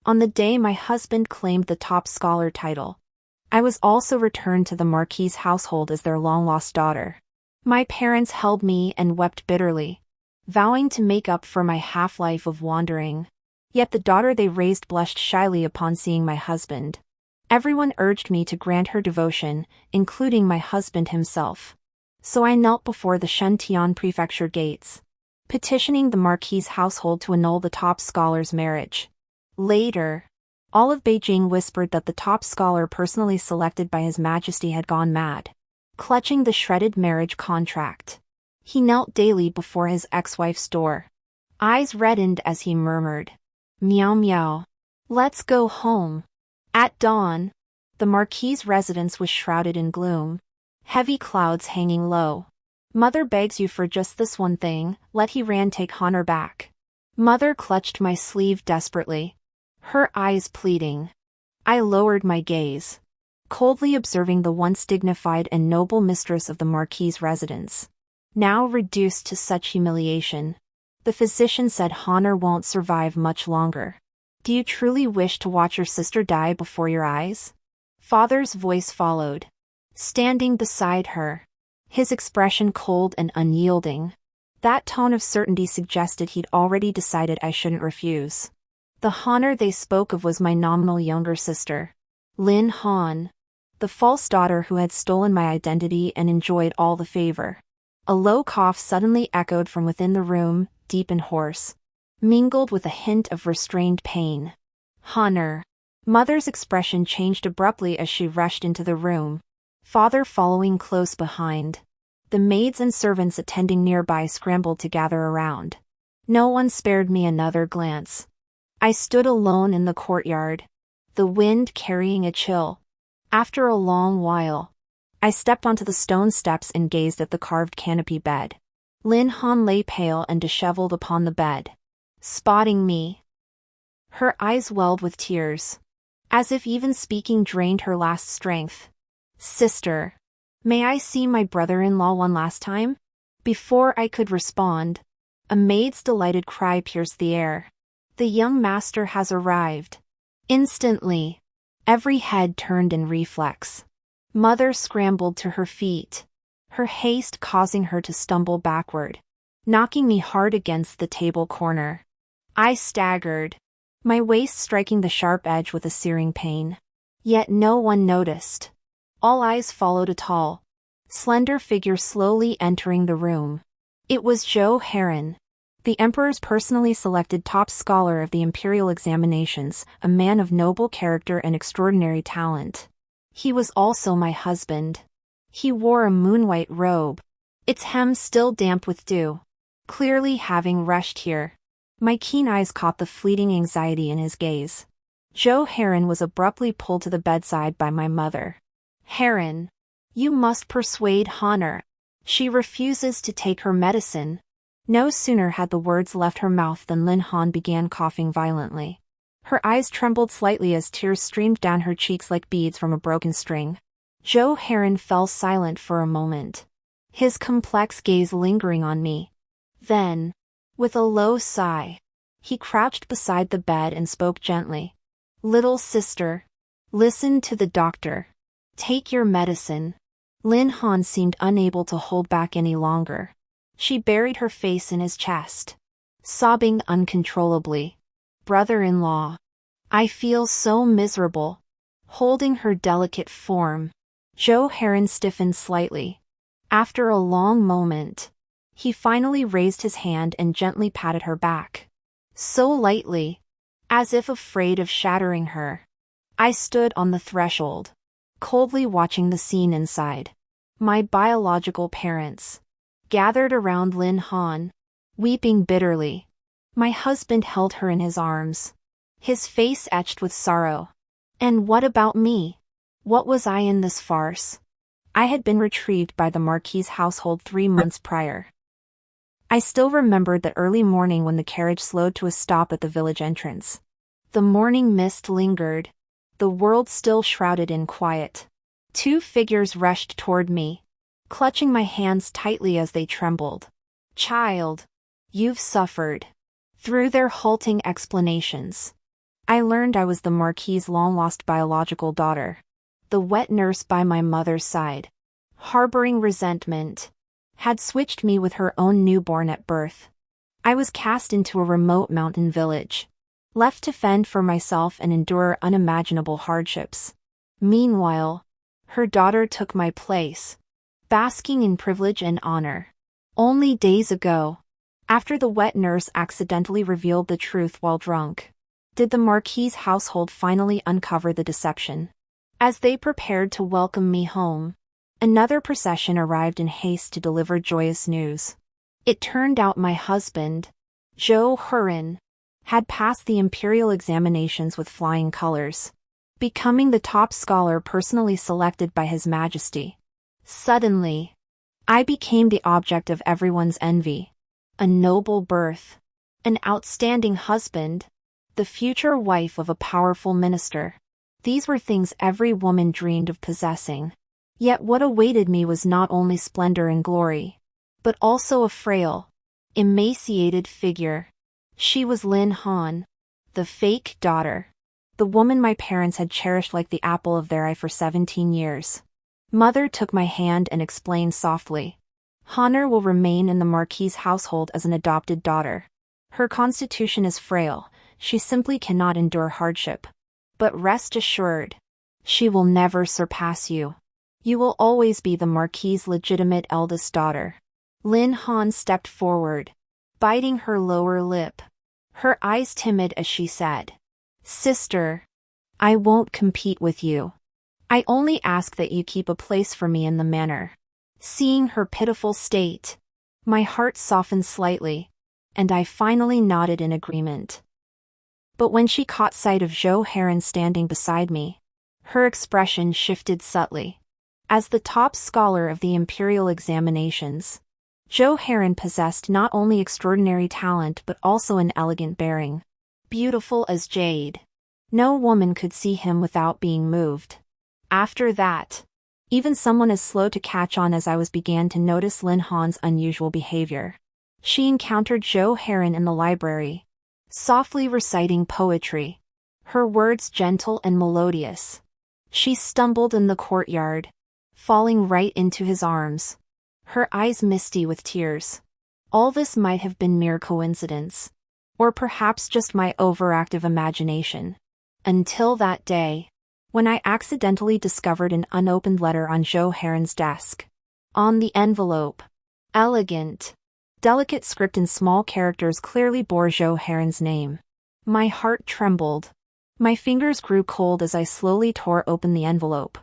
On the day my husband claimed the top scholar title, I was also returned to the Marquis' household as their long-lost daughter. My parents held me and wept bitterly, vowing to make up for my half-life of wandering. Yet the daughter they raised blushed shyly upon seeing my husband. Everyone urged me to grant her devotion, including my husband himself. So I knelt before the Shentian prefecture gates, petitioning the Marquis' household to annul the top scholar's marriage. Later, all of Beijing whispered that the top scholar personally selected by His Majesty had gone mad, clutching the shredded marriage contract. He knelt daily before his ex-wife's door. Eyes reddened as he murmured, "Meow meow. Let's go home." At dawn, the Marquis' residence was shrouded in gloom, heavy clouds hanging low. "Mother begs you for just this one thing, let He-Ran take Honor back." Mother clutched my sleeve desperately, her eyes pleading. I lowered my gaze, coldly observing the once dignified and noble mistress of the Marquis' residence, now reduced to such humiliation. The physician said Honor won't survive much longer. "Do you truly wish to watch your sister die before your eyes?" Father's voice followed, standing beside her, his expression cold and unyielding. That tone of certainty suggested he'd already decided I shouldn't refuse. The Honor they spoke of was my nominal younger sister, Lin Han, the false daughter who had stolen my identity and enjoyed all the favor. A low cough suddenly echoed from within the room, deep and hoarse, mingled with a hint of restrained pain. "Honor." Mother's expression changed abruptly as she rushed into the room, father following close behind. The maids and servants attending nearby scrambled to gather around. No one spared me another glance. I stood alone in the courtyard, the wind carrying a chill. After a long while, I stepped onto the stone steps and gazed at the carved canopy bed. Lin Han lay pale and disheveled upon the bed. Spotting me, her eyes welled with tears, as if even speaking drained her last strength. "Sister, may I see my brother-in-law one last time?" Before I could respond, a maid's delighted cry pierced the air. "The young master has arrived." Instantly, every head turned in reflex. Mother scrambled to her feet, her haste causing her to stumble backward, knocking me hard against the table corner. I staggered, my waist striking the sharp edge with a searing pain. Yet no one noticed. All eyes followed a tall, slender figure slowly entering the room. It was Zhou Heron, the emperor's personally selected top scholar of the imperial examinations, a man of noble character and extraordinary talent. He was also my husband. He wore a moon-white robe, its hem still damp with dew, clearly having rushed here. My keen eyes caught the fleeting anxiety in his gaze. Zhou Heron was abruptly pulled to the bedside by my mother. "Heron, you must persuade Honor. She refuses to take her medicine." No sooner had the words left her mouth than Lin Han began coughing violently. Her eyes trembled slightly as tears streamed down her cheeks like beads from a broken string. Zhou Heron fell silent for a moment, his complex gaze lingering on me. Then, with a low sigh, he crouched beside the bed and spoke gently. "Little sister, listen to the doctor. Take your medicine." Lin Han seemed unable to hold back any longer. She buried her face in his chest, sobbing uncontrollably. "Brother-in-law, I feel so miserable." Holding her delicate form, Zhou Heron stiffened slightly. After a long moment, he finally raised his hand and gently patted her back. So lightly, as if afraid of shattering her. I stood on the threshold, coldly watching the scene inside. My biological parents gathered around Lin Han, weeping bitterly. My husband held her in his arms, his face etched with sorrow. And what about me? What was I in this farce? I had been retrieved by the Marquis' household 3 months prior. I still remembered the early morning when the carriage slowed to a stop at the village entrance. The morning mist lingered, the world still shrouded in quiet. 2 figures rushed toward me, clutching my hands tightly as they trembled. "Child, you've suffered." Through their halting explanations, I learned I was the Marquis's long-lost biological daughter, the wet nurse by my mother's side, harboring resentment, had switched me with her own newborn at birth. I was cast into a remote mountain village, left to fend for myself and endure unimaginable hardships. Meanwhile, her daughter took my place, basking in privilege and honor. Only days ago, after the wet nurse accidentally revealed the truth while drunk, did the Marquis's household finally uncover the deception. As they prepared to welcome me home, another procession arrived in haste to deliver joyous news. It turned out my husband, Joe Hurin, had passed the imperial examinations with flying colors, becoming the top scholar personally selected by His Majesty. Suddenly, I became the object of everyone's envy. A noble birth, an outstanding husband, the future wife of a powerful minister. These were things every woman dreamed of possessing. Yet what awaited me was not only splendor and glory, but also a frail, emaciated figure. She was Lin Han, the fake daughter, the woman my parents had cherished like the apple of their eye for 17 years. Mother took my hand and explained softly, "Honor will remain in the Marquis's household as an adopted daughter. Her constitution is frail, she simply cannot endure hardship. But rest assured, she will never surpass you. You will always be the Marquis's legitimate eldest daughter." Lin Han stepped forward, biting her lower lip, her eyes timid as she said, "Sister, I won't compete with you. I only ask that you keep a place for me in the manor." Seeing her pitiful state, my heart softened slightly, and I finally nodded in agreement. But when she caught sight of Joe Heron standing beside me, her expression shifted subtly. As the top scholar of the imperial examinations, Joe Heron possessed not only extraordinary talent but also an elegant bearing. Beautiful as jade, no woman could see him without being moved. After that, even someone as slow to catch on as I was began to notice Lin Han's unusual behavior. She encountered Joe Heron in the library, softly reciting poetry, her words gentle and melodious. She stumbled in the courtyard, falling right into his arms, her eyes misty with tears. All this might have been mere coincidence, or perhaps just my overactive imagination. Until that day, when I accidentally discovered an unopened letter on Joe Heron's desk. On the envelope, elegant, delicate script in small characters clearly bore Joe Heron's name. My heart trembled. My fingers grew cold as I slowly tore open the envelope.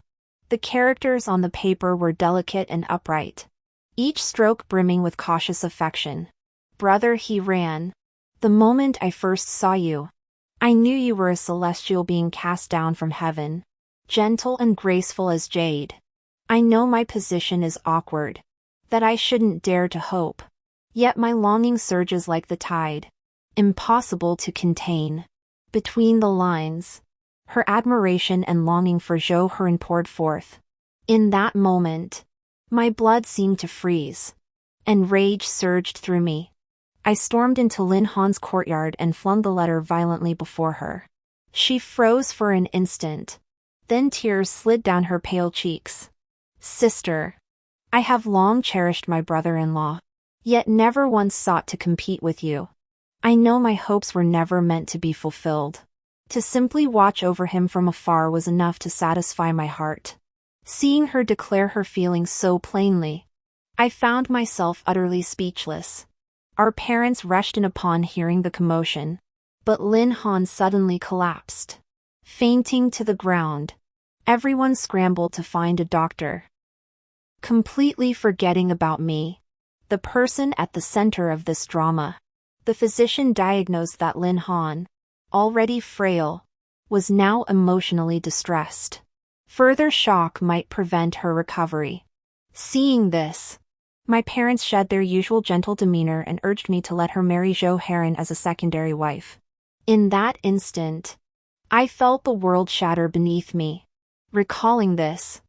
The characters on the paper were delicate and upright, each stroke brimming with cautious affection. "Brother," he ran, "the moment I first saw you, I knew you were a celestial being cast down from heaven, gentle and graceful as jade. I know my position is awkward, that I shouldn't dare to hope. Yet my longing surges like the tide, impossible to contain." Between the lines, her admiration and longing for Joe Heron poured forth. In that moment, my blood seemed to freeze, and rage surged through me. I stormed into Lin Han's courtyard and flung the letter violently before her. She froze for an instant, then tears slid down her pale cheeks. "Sister, I have long cherished my brother-in-law, yet never once sought to compete with you. I know my hopes were never meant to be fulfilled. To simply watch over him from afar was enough to satisfy my heart." Seeing her declare her feelings so plainly, I found myself utterly speechless. Our parents rushed in upon hearing the commotion, but Lin Han suddenly collapsed, fainting to the ground. Everyone scrambled to find a doctor. Completely forgetting about me, the person at the center of this drama, the physician diagnosed that Lin Han, already frail, was now emotionally distressed. Further shock might prevent her recovery. Seeing this, my parents shed their usual gentle demeanor and urged me to let her marry Joe Heron as a secondary wife. In that instant, I felt the world shatter beneath me. Recalling this,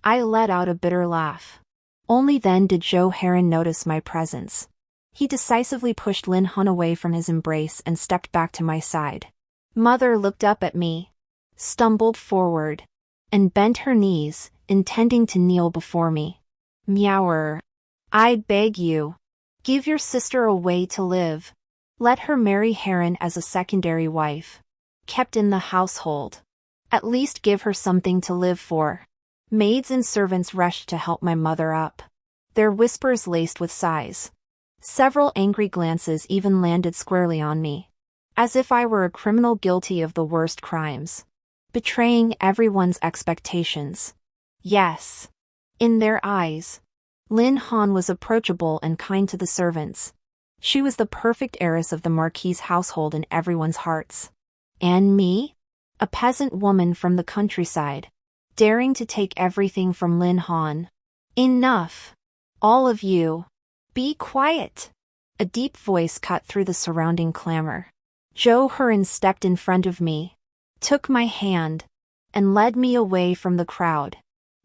I let out a bitter laugh. Only then did Joe Heron notice my presence. He decisively pushed Lin Han away from his embrace and stepped back to my side. Mother looked up at me, stumbled forward, and bent her knees, intending to kneel before me. Meower. I beg you. Give your sister a way to live. Let her marry Heron as a secondary wife. Kept in the household. At least give her something to live for. Maids and servants rushed to help my mother up, their whispers laced with sighs. Several angry glances even landed squarely on me, as if I were a criminal guilty of the worst crimes, betraying everyone's expectations. Yes. In their eyes, Lin Han was approachable and kind to the servants. She was the perfect heiress of the Marquis' household in everyone's hearts. And me? A peasant woman from the countryside, daring to take everything from Lin Han. Enough. All of you. Be quiet. A deep voice cut through the surrounding clamor. Zhou Heron stepped in front of me, took my hand, and led me away from the crowd.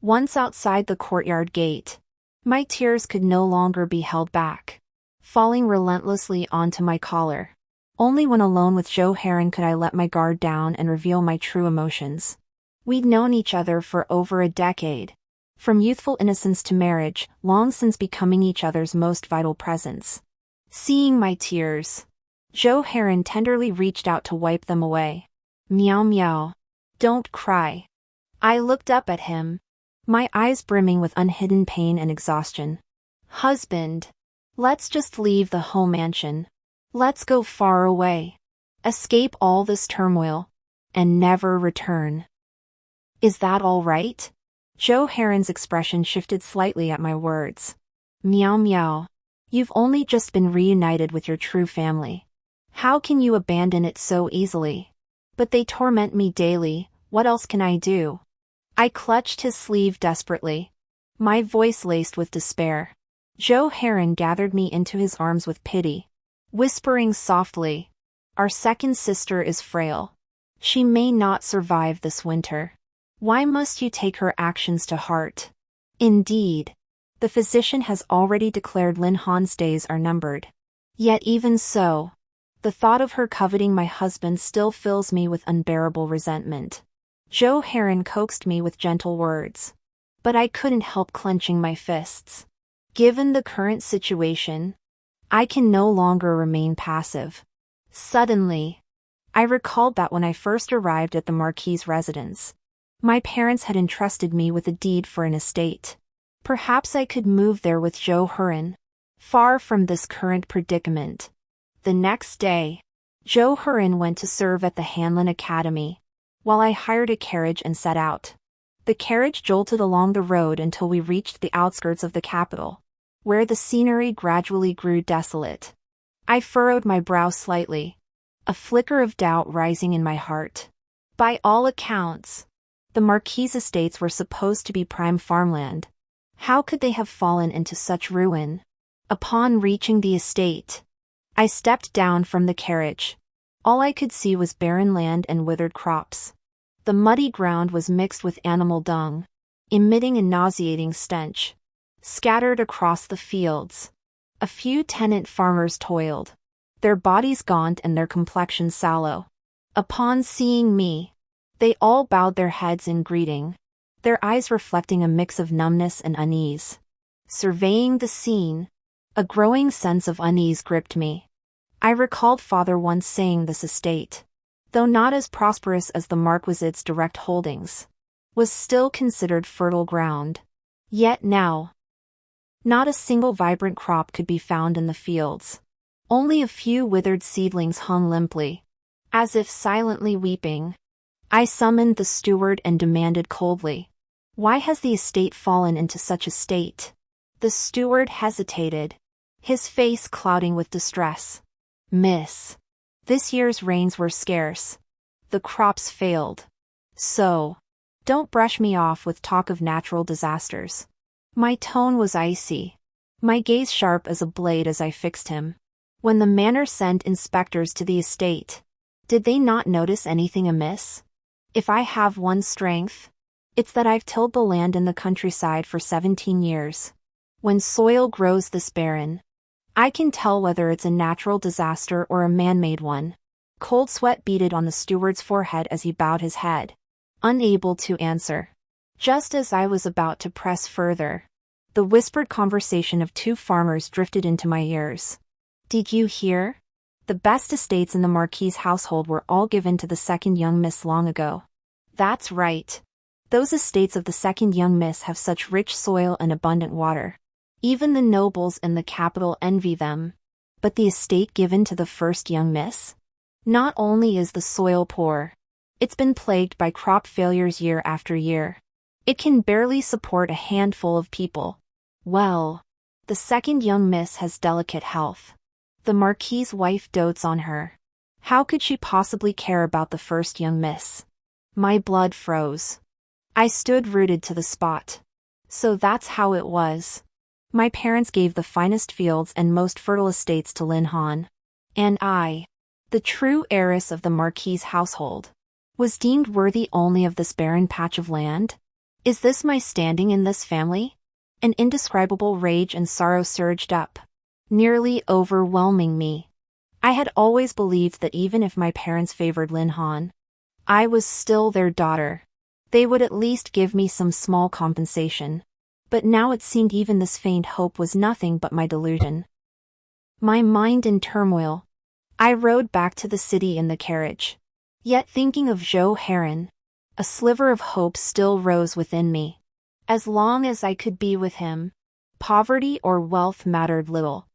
Once outside the courtyard gate, my tears could no longer be held back, falling relentlessly onto my collar. Only when alone with Zhou Heron could I let my guard down and reveal my true emotions. We'd known each other for over a decade. From youthful innocence to marriage, long since becoming each other's most vital presence. Seeing my tears, Zhou Heron tenderly reached out to wipe them away. Meow meow. Don't cry. I looked up at him, my eyes brimming with unhidden pain and exhaustion. Husband. Let's just leave the home mansion. Let's go far away. Escape all this turmoil. And never return. Is that all right? Zhou Heron's expression shifted slightly at my words. Meow meow. You've only just been reunited with your true family. How can you abandon it so easily? But they torment me daily, what else can I do? I clutched his sleeve desperately, my voice laced with despair. Zhou Heron gathered me into his arms with pity, whispering softly, "Our second sister is frail. She may not survive this winter. Why must you take her actions to heart? Indeed, the physician has already declared Lin Han's days are numbered. Yet even so, the thought of her coveting my husband still fills me with unbearable resentment." Zhou Heron coaxed me with gentle words, but I couldn't help clenching my fists. Given the current situation, I can no longer remain passive. Suddenly, I recalled that when I first arrived at the Marquis' residence, my parents had entrusted me with a deed for an estate. Perhaps I could move there with Zhou Heron, far from this current predicament. The next day, Zhou Heron went to serve at the Hanlin Academy, while I hired a carriage and set out. The carriage jolted along the road until we reached the outskirts of the capital, where the scenery gradually grew desolate. I furrowed my brow slightly, a flicker of doubt rising in my heart. By all accounts, the Marquis' estates were supposed to be prime farmland. How could they have fallen into such ruin? Upon reaching the estate, I stepped down from the carriage. All I could see was barren land and withered crops. The muddy ground was mixed with animal dung, emitting a nauseating stench. Scattered across the fields, a few tenant farmers toiled, their bodies gaunt and their complexions sallow. Upon seeing me, they all bowed their heads in greeting, their eyes reflecting a mix of numbness and unease. Surveying the scene, a growing sense of unease gripped me. I recalled father once saying this estate, though not as prosperous as the Marquis's direct holdings, was still considered fertile ground. Yet now, not a single vibrant crop could be found in the fields. Only a few withered seedlings hung limply, as if silently weeping. I summoned the steward and demanded coldly, "Why has the estate fallen into such a state?" The steward hesitated, his face clouding with distress. "Miss, this year's rains were scarce. The crops failed. So, don't brush me off with talk of natural disasters." My tone was icy, my gaze sharp as a blade as I fixed him. When the manor sent inspectors to the estate, did they not notice anything amiss? If I have one strength, it's that I've tilled the land in the countryside for 17 years. When soil grows this barren, I can tell whether it's a natural disaster or a man-made one. Cold sweat beaded on the steward's forehead as he bowed his head, unable to answer. Just as I was about to press further, the whispered conversation of two farmers drifted into my ears. "Did you hear? The best estates in the Marquis's household were all given to the second young miss long ago." "That's right. Those estates of the second young miss have such rich soil and abundant water. Even the nobles in the capital envy them. But the estate given to the first young miss? Not only is the soil poor, it's been plagued by crop failures year after year. It can barely support a handful of people. Well, the second young miss has delicate health. The Marquis's wife dotes on her. How could she possibly care about the first young miss?" My blood froze. I stood rooted to the spot. So that's how it was. My parents gave the finest fields and most fertile estates to Lin Han. And I, the true heiress of the Marquis's household, was deemed worthy only of this barren patch of land? Is this my standing in this family? An indescribable rage and sorrow surged up, nearly overwhelming me. I had always believed that even if my parents favored Lin Han, I was still their daughter. They would at least give me some small compensation. But now it seemed even this faint hope was nothing but my delusion. My mind in turmoil, I rode back to the city in the carriage. Yet thinking of Joe Heron, a sliver of hope still rose within me. As long as I could be with him, poverty or wealth mattered little.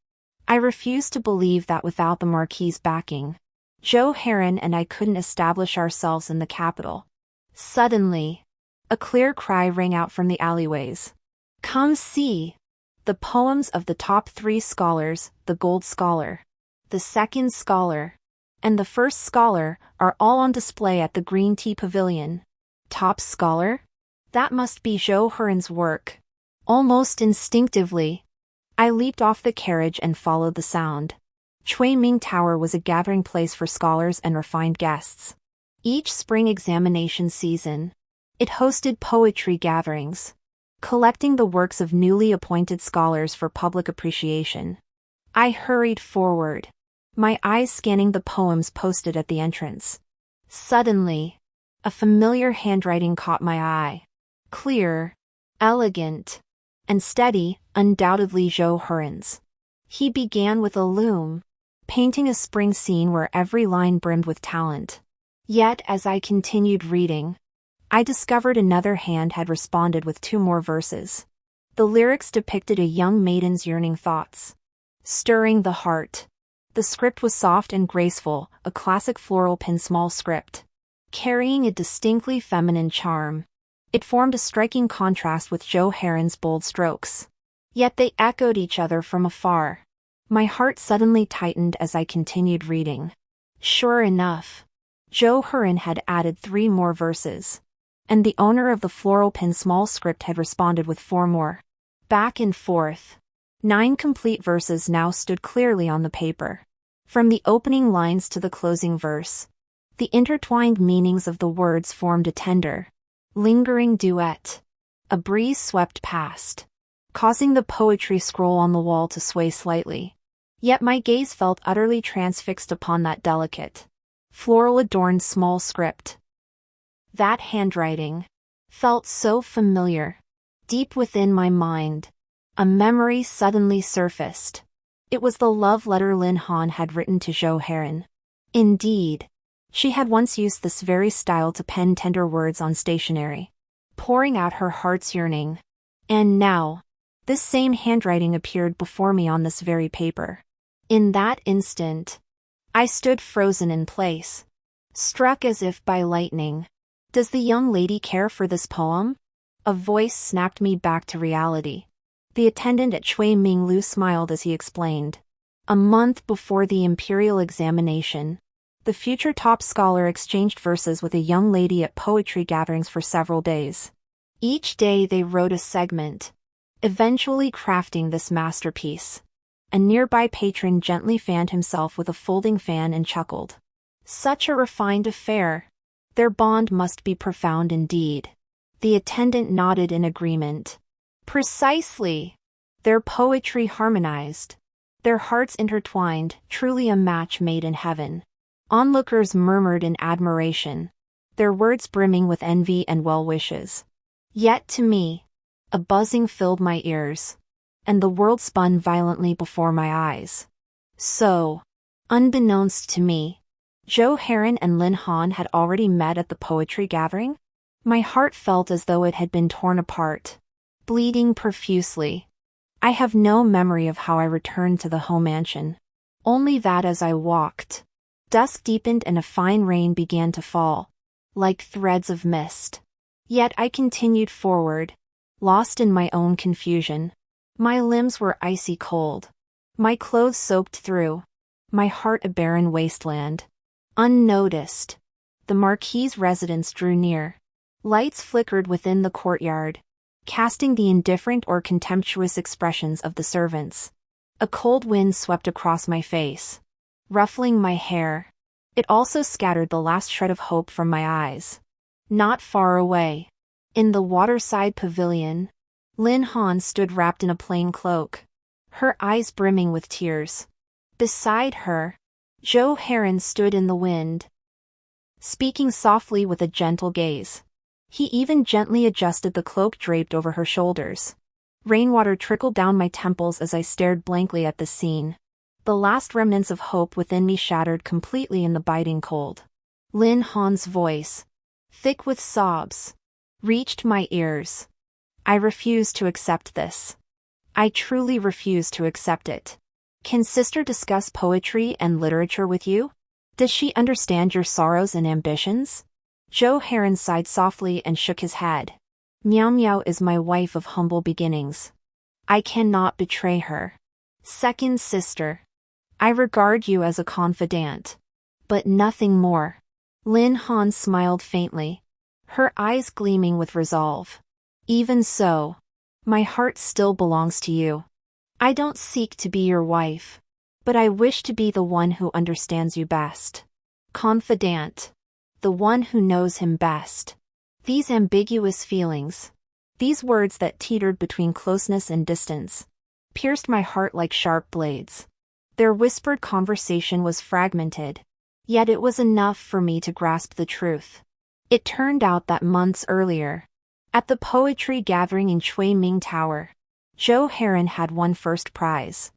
I refused to believe that without the Marquis's backing, Joe Heron and I couldn't establish ourselves in the capital. Suddenly, a clear cry rang out from the alleyways. "Come see! The poems of the top 3 scholars, the Gold Scholar, the Second Scholar, and the First Scholar, are all on display at the Green Tea Pavilion." Top Scholar? That must be Joe Heron's work. Almost instinctively, I leaped off the carriage and followed the sound. Chui Ming Tower was a gathering place for scholars and refined guests. Each spring examination season, it hosted poetry gatherings, collecting the works of newly appointed scholars for public appreciation. I hurried forward, my eyes scanning the poems posted at the entrance. Suddenly, a familiar handwriting caught my eye. Clear, elegant, and steady, undoubtedly Joe Heron's. He began with a loom, painting a spring scene where every line brimmed with talent. Yet as I continued reading, I discovered another hand had responded with 2 more verses. The lyrics depicted a young maiden's yearning thoughts, stirring the heart. The script was soft and graceful, a classic floral pen small script, carrying a distinctly feminine charm. It formed a striking contrast with Joe Heron's bold strokes. Yet they echoed each other from afar. My heart suddenly tightened as I continued reading. Sure enough, Joe Heron had added 3 more verses, and the owner of the floral pen small script had responded with 4 more. Back and forth, 9 complete verses now stood clearly on the paper. From the opening lines to the closing verse, the intertwined meanings of the words formed a tender, lingering duet. A breeze swept past, causing the poetry scroll on the wall to sway slightly. Yet my gaze felt utterly transfixed upon that delicate, floral-adorned small script. That handwriting felt so familiar. Deep within my mind, a memory suddenly surfaced. It was the love letter Lin Han had written to Joe Heron. Indeed, she had once used this very style to pen tender words on stationery, pouring out her heart's yearning. And now, this same handwriting appeared before me on this very paper. In that instant, I stood frozen in place, struck as if by lightning. Does the young lady care for this poem? A voice snapped me back to reality. The attendant at Chui Ming Lu smiled as he explained. A month before the imperial examination, the future top scholar exchanged verses with a young lady at poetry gatherings for several days. Each day they wrote a segment, eventually crafting this masterpiece. A nearby patron gently fanned himself with a folding fan and chuckled. Such a refined affair. Their bond must be profound indeed. The attendant nodded in agreement. Precisely. Their poetry harmonized, their hearts intertwined, truly a match made in heaven. Onlookers murmured in admiration, their words brimming with envy and well wishes. Yet to me, a buzzing filled my ears, and the world spun violently before my eyes. So, unbeknownst to me, Joe Heron and Lin Han had already met at the poetry gathering? My heart felt as though it had been torn apart, bleeding profusely. I have no memory of how I returned to the home mansion. Only that as I walked, dusk deepened and a fine rain began to fall, like threads of mist. Yet I continued forward, lost in my own confusion. My limbs were icy cold, my clothes soaked through, my heart a barren wasteland. Unnoticed, the Marquis's residence drew near. Lights flickered within the courtyard, casting the indifferent or contemptuous expressions of the servants. A cold wind swept across my face, ruffling my hair. It also scattered the last shred of hope from my eyes. Not far away, in the waterside pavilion, Lin Han stood wrapped in a plain cloak, her eyes brimming with tears. Beside her, Joe Heron stood in the wind, speaking softly with a gentle gaze. He even gently adjusted the cloak draped over her shoulders. Rainwater trickled down my temples as I stared blankly at the scene. The last remnants of hope within me shattered completely in the biting cold. Lin Han's voice, thick with sobs, reached my ears. I refuse to accept this. I truly refuse to accept it. Can sister discuss poetry and literature with you? Does she understand your sorrows and ambitions? Joe Heron sighed softly and shook his head. Miao Miao is my wife of humble beginnings. I cannot betray her. Second sister, I regard you as a confidant, but nothing more. Lin Han smiled faintly, her eyes gleaming with resolve. Even so, my heart still belongs to you. I don't seek to be your wife, but I wish to be the one who understands you best. Confidant, the one who knows him best. These ambiguous feelings, these words that teetered between closeness and distance, pierced my heart like sharp blades. Their whispered conversation was fragmented, yet it was enough for me to grasp the truth. It turned out that months earlier, at the poetry gathering in Chui Ming Tower, Joe Heron had won first prize.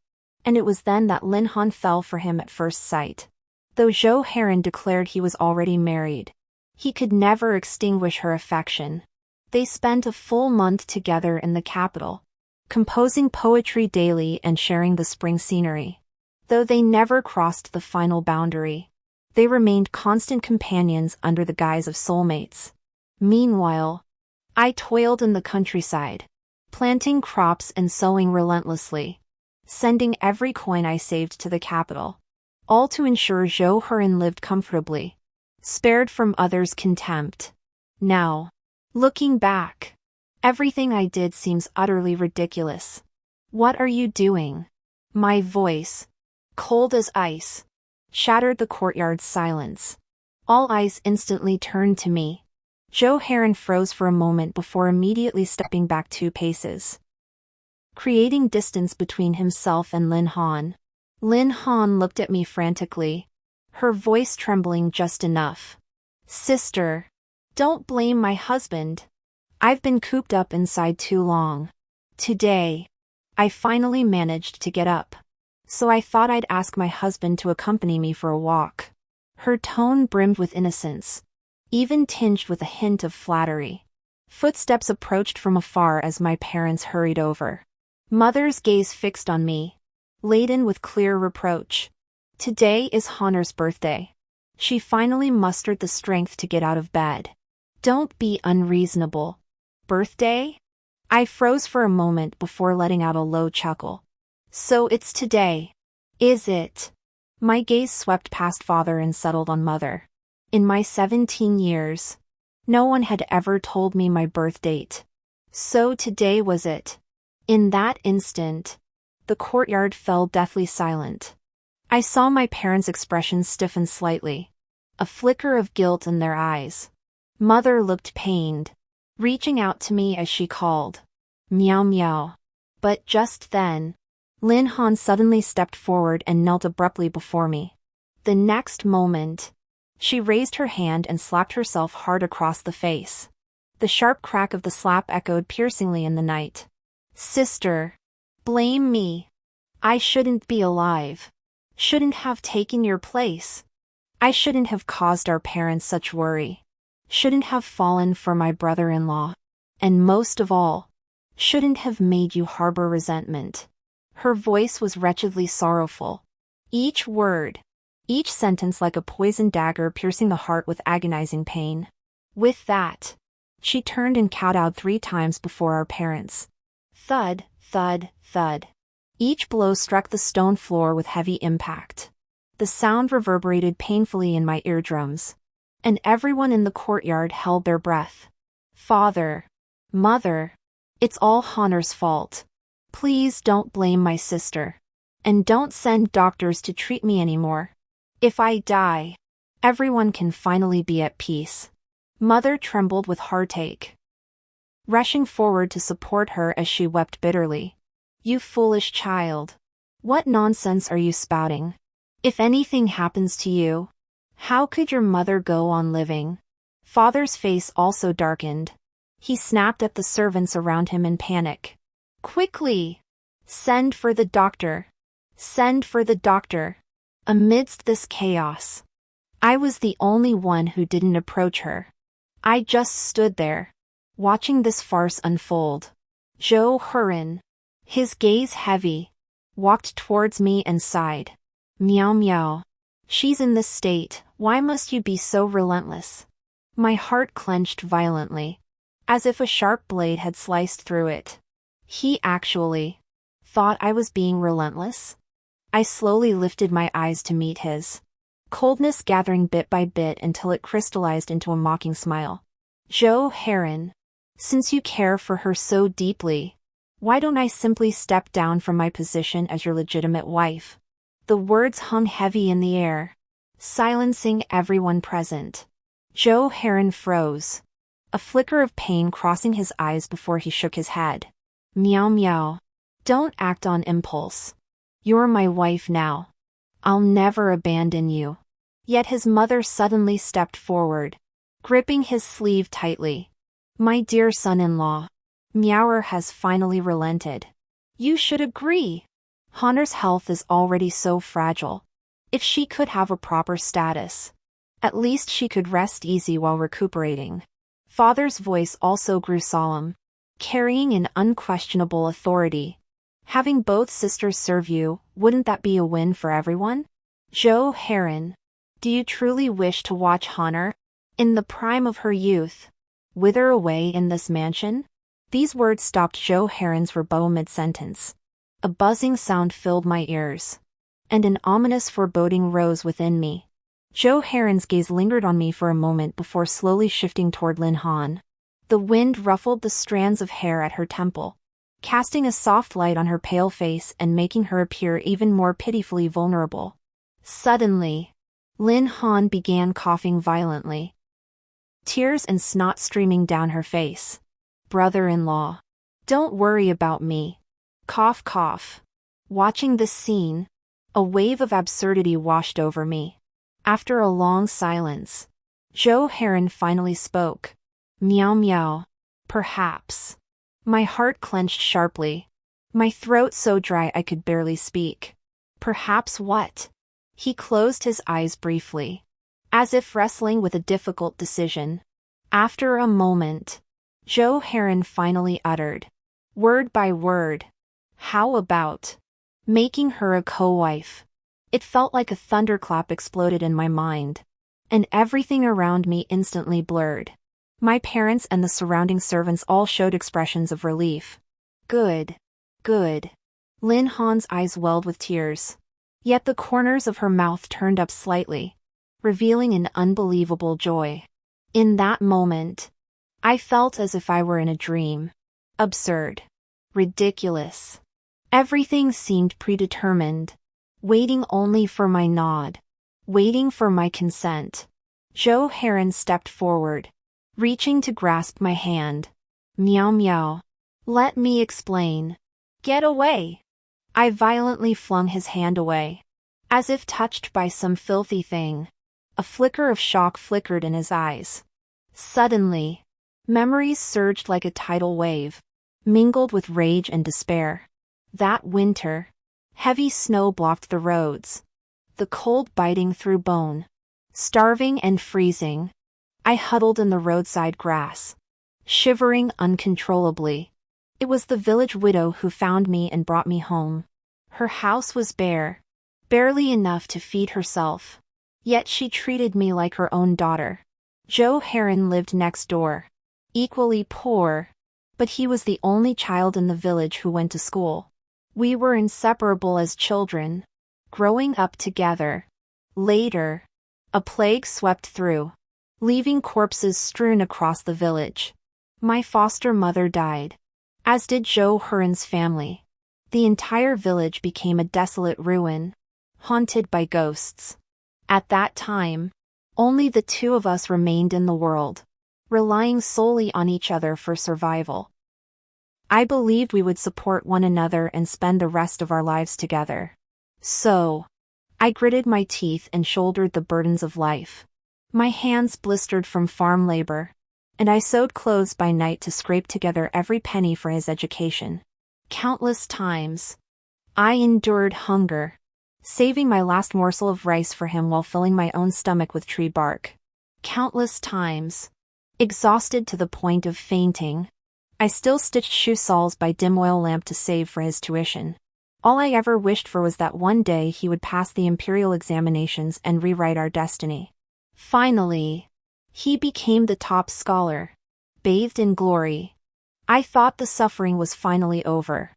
And it was then that Lin Han fell for him at first sight. Though Joe Heron declared he was already married, he could never extinguish her affection. They spent a full month together in the capital, composing poetry daily and sharing the spring scenery. Though they never crossed the final boundary, they remained constant companions under the guise of soulmates. Meanwhile, I toiled in the countryside, planting crops and sowing relentlessly, sending every coin I saved to the capital, all to ensure Joe Heron lived comfortably, spared from others' contempt. Now, looking back, everything I did seems utterly ridiculous. What are you doing? My voice, cold as ice, shattered the courtyard's silence. All eyes instantly turned to me. Joe Heron froze for a moment before immediately stepping back 2 paces, creating distance between himself and Lin Han. Lin Han looked at me frantically, her voice trembling just enough. Sister, don't blame my husband. I've been cooped up inside too long. Today, I finally managed to get up, so I thought I'd ask my husband to accompany me for a walk. Her tone brimmed with innocence, even tinged with a hint of flattery. Footsteps approached from afar as my parents hurried over. Mother's gaze fixed on me, laden with clear reproach. Today is Honor's birthday. She finally mustered the strength to get out of bed. Don't be unreasonable. Birthday? I froze for a moment before letting out a low chuckle. So it's today, is it? My gaze swept past father and settled on mother. In my 17 years, no one had ever told me my birth date. So today was it. In that instant, the courtyard fell deathly silent. I saw my parents' expressions stiffen slightly, a flicker of guilt in their eyes. Mother looked pained, reaching out to me as she called, "Meow meow." But just then, Lin Han suddenly stepped forward and knelt abruptly before me. The next moment, she raised her hand and slapped herself hard across the face. The sharp crack of the slap echoed piercingly in the night. Sister, blame me. I shouldn't be alive. Shouldn't have taken your place. I shouldn't have caused our parents such worry. Shouldn't have fallen for my brother-in-law. And most of all, shouldn't have made you harbor resentment. Her voice was wretchedly sorrowful. Each word, each sentence like a poisoned dagger piercing the heart with agonizing pain. With that, she turned and kowtowed 3 times before our parents. Thud, thud, thud. Each blow struck the stone floor with heavy impact. The sound reverberated painfully in my eardrums, and everyone in the courtyard held their breath. Father, Mother, it's all Honor's fault. Please don't blame my sister. And don't send doctors to treat me anymore. If I die, everyone can finally be at peace. Mother trembled with heartache, rushing forward to support her as she wept bitterly. You foolish child. What nonsense are you spouting? If anything happens to you, how could your mother go on living? Father's face also darkened. He snapped at the servants around him in panic. Quickly! Send for the doctor! Send for the doctor! Amidst this chaos, I was the only one who didn't approach her. I just stood there, watching this farce unfold. Joe Hurin, his gaze heavy, walked towards me and sighed. Meow meow. She's in this state, why must you be so relentless? My heart clenched violently, as if a sharp blade had sliced through it. He actually thought I was being relentless? I slowly lifted my eyes to meet his, coldness gathering bit by bit until it crystallized into a mocking smile. Joe Heron, since you care for her so deeply, why don't I simply step down from my position as your legitimate wife? The words hung heavy in the air, silencing everyone present. Joe Heron froze, a flicker of pain crossing his eyes before he shook his head. Meow meow. Don't act on impulse. You're my wife now. I'll never abandon you. Yet his mother suddenly stepped forward, gripping his sleeve tightly. My dear son-in-law, Meower has finally relented. You should agree. Honor's health is already so fragile. If she could have a proper status, at least she could rest easy while recuperating. Father's voice also grew solemn, carrying an unquestionable authority. Having both sisters serve you, wouldn't that be a win for everyone? Joe Heron, do you truly wish to watch Honor, in the prime of her youth, wither away in this mansion? These words stopped Joe Heron's rebuttal mid-sentence. A buzzing sound filled my ears, and an ominous foreboding rose within me. Joe Heron's gaze lingered on me for a moment before slowly shifting toward Lin Han. The wind ruffled the strands of hair at her temple, casting a soft light on her pale face and making her appear even more pitifully vulnerable. Suddenly, Lin Han began coughing violently, tears and snot streaming down her face. Brother-in-law, don't worry about me. Cough cough. Watching this scene, a wave of absurdity washed over me. After a long silence, Joe Heron finally spoke. Meow meow. Perhaps. My heart clenched sharply, my throat so dry I could barely speak. Perhaps what? He closed his eyes briefly, as if wrestling with a difficult decision. After a moment, Joe Heron finally uttered, word by word, how about making her a co-wife? It felt like a thunderclap exploded in my mind, and everything around me instantly blurred. My parents and the surrounding servants all showed expressions of relief. Good. Good. Lin Han's eyes welled with tears. Yet the corners of her mouth turned up slightly, revealing an unbelievable joy. In that moment, I felt as if I were in a dream. Absurd. Ridiculous. Everything seemed predetermined, waiting only for my nod, waiting for my consent. Joe Heron stepped forward, reaching to grasp my hand. Meow meow. Let me explain. Get away. I violently flung his hand away. as if touched by some filthy thing. A flicker of shock flickered in his eyes. Suddenly, memories surged like a tidal wave, mingled with rage and despair. That winter, heavy snow blocked the roads, the cold biting through bone. Starving and freezing, I huddled in the roadside grass, shivering uncontrollably. It was the village widow who found me and brought me home. Her house was bare, barely enough to feed herself, yet she treated me like her own daughter. Joe Heron lived next door, equally poor, but he was the only child in the village who went to school. We were inseparable as children, growing up together. Later, a plague swept through, leaving corpses strewn across the village. My foster mother died, as did Joe Heron's family. The entire village became a desolate ruin, haunted by ghosts. At that time, only the two of us remained in the world, relying solely on each other for survival. I believed we would support one another and spend the rest of our lives together. So, I gritted my teeth and shouldered the burdens of life. My hands blistered from farm labor, and I sewed clothes by night to scrape together every penny for his education. Countless times, I endured hunger, saving my last morsel of rice for him while filling my own stomach with tree bark. Countless times, exhausted to the point of fainting, I still stitched shoe soles by dim oil lamp to save for his tuition. All I ever wished for was that one day he would pass the imperial examinations and rewrite our destiny. Finally, he became the top scholar, bathed in glory. I thought the suffering was finally over,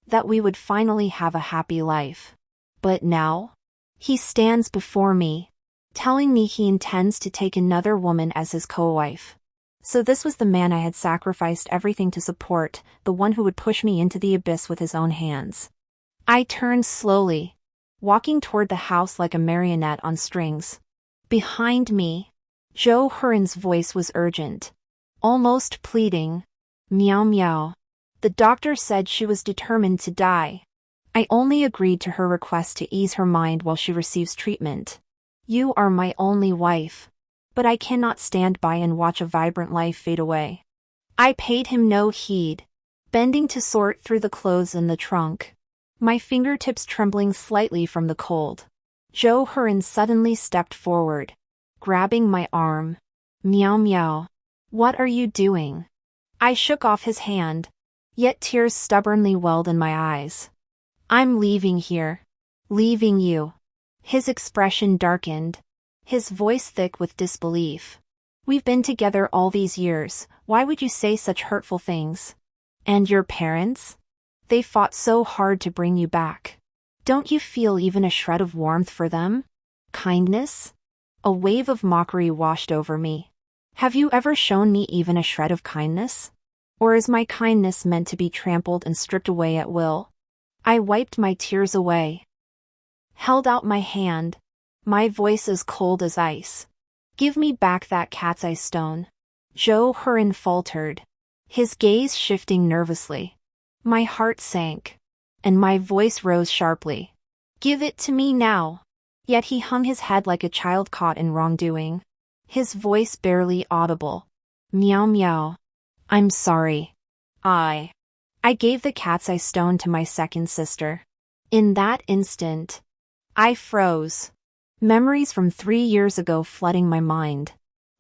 that we would finally have a happy life. But now, he stands before me, telling me he intends to take another woman as his co-wife. So this was the man I had sacrificed everything to support, the one who would push me into the abyss with his own hands. I turned slowly, walking toward the house like a marionette on strings. Behind me, Joe Heron's voice was urgent, almost pleading. Meow meow. The doctor said she was determined to die. I only agreed to her request to ease her mind while she receives treatment. You are my only wife, but I cannot stand by and watch a vibrant life fade away. I paid him no heed, bending to sort through the clothes in the trunk, my fingertips trembling slightly from the cold. Joe Heron suddenly stepped forward, grabbing my arm. Meow meow. What are you doing? I shook off his hand, yet tears stubbornly welled in my eyes. I'm leaving here. Leaving you. His expression darkened, his voice thick with disbelief. We've been together all these years, why would you say such hurtful things? And your parents? They fought so hard to bring you back. Don't you feel even a shred of warmth for them? Kindness? A wave of mockery washed over me. Have you ever shown me even a shred of kindness? Or is my kindness meant to be trampled and stripped away at will? I wiped my tears away, held out my hand, my voice as cold as ice. Give me back that cat's eye stone. Joe Heron faltered, his gaze shifting nervously. My heart sank, and my voice rose sharply. Give it to me now. Yet he hung his head like a child caught in wrongdoing, his voice barely audible. Meow meow. I'm sorry. I gave the cat's eye stone to my second sister. In that instant, I froze. Memories from 3 years ago flooding my mind.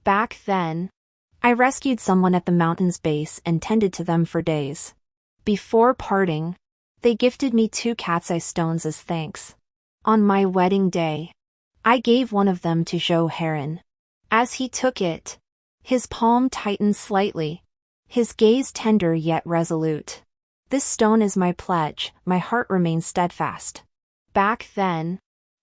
Back then, I rescued someone at the mountain's base and tended to them for days. Before parting, they gifted me 2 cat's eye stones as thanks. On my wedding day, I gave one of them to Joe Heron. As he took it, his palm tightened slightly, his gaze tender yet resolute. This stone is my pledge, my heart remains steadfast. Back then,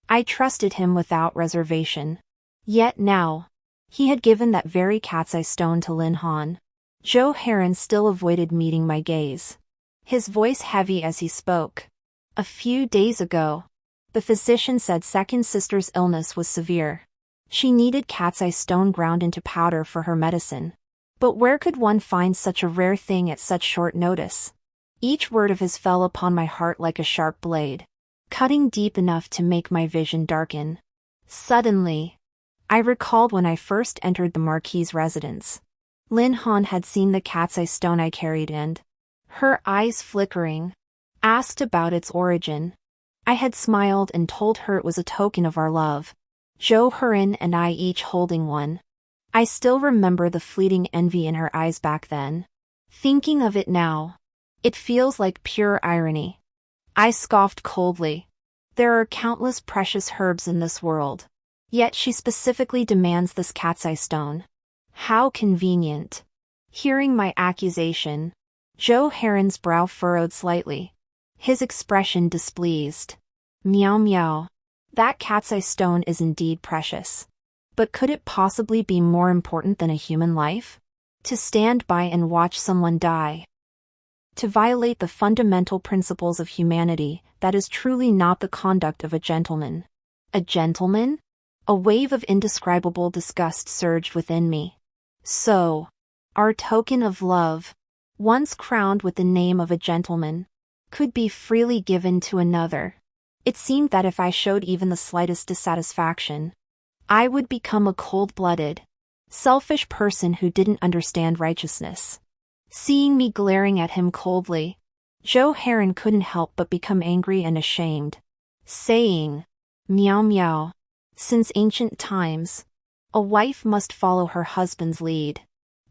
I trusted him without reservation. Yet now, he had given that very cat's eye stone to Lin Han. Joe Heron still avoided meeting my gaze, his voice heavy as he spoke. A few days ago, the physician said second sister's illness was severe. She needed cat's eye stone ground into powder for her medicine. But where could one find such a rare thing at such short notice? Each word of his fell upon my heart like a sharp blade. cutting deep enough to make my vision darken. Suddenly, I recalled when I first entered the Marquis's residence. Lin Han had seen the cat's eye stone I carried and, her eyes flickering, asked about its origin. I had smiled and told her it was a token of our love, Zhou Herin and I each holding one. I still remember the fleeting envy in her eyes back then. Thinking of it now, it feels like pure irony. I scoffed coldly. There are countless precious herbs in this world. Yet she specifically demands this cat's eye stone. How convenient. Hearing my accusation, Zhou Herin's brow furrowed slightly. His expression displeased. Meow meow. That cat's eye stone is indeed precious. But could it possibly be more important than a human life? To stand by and watch someone die. To violate the fundamental principles of humanity, that is truly not the conduct of a gentleman. A gentleman? A wave of indescribable disgust surged within me. So, our token of love, once crowned with the name of a gentleman, could be freely given to another. It seemed that if I showed even the slightest dissatisfaction, I would become a cold-blooded, selfish person who didn't understand righteousness. Seeing me glaring at him coldly, Zhou Herin couldn't help but become angry and ashamed, saying, "Meow meow. Since ancient times, a wife must follow her husband's lead.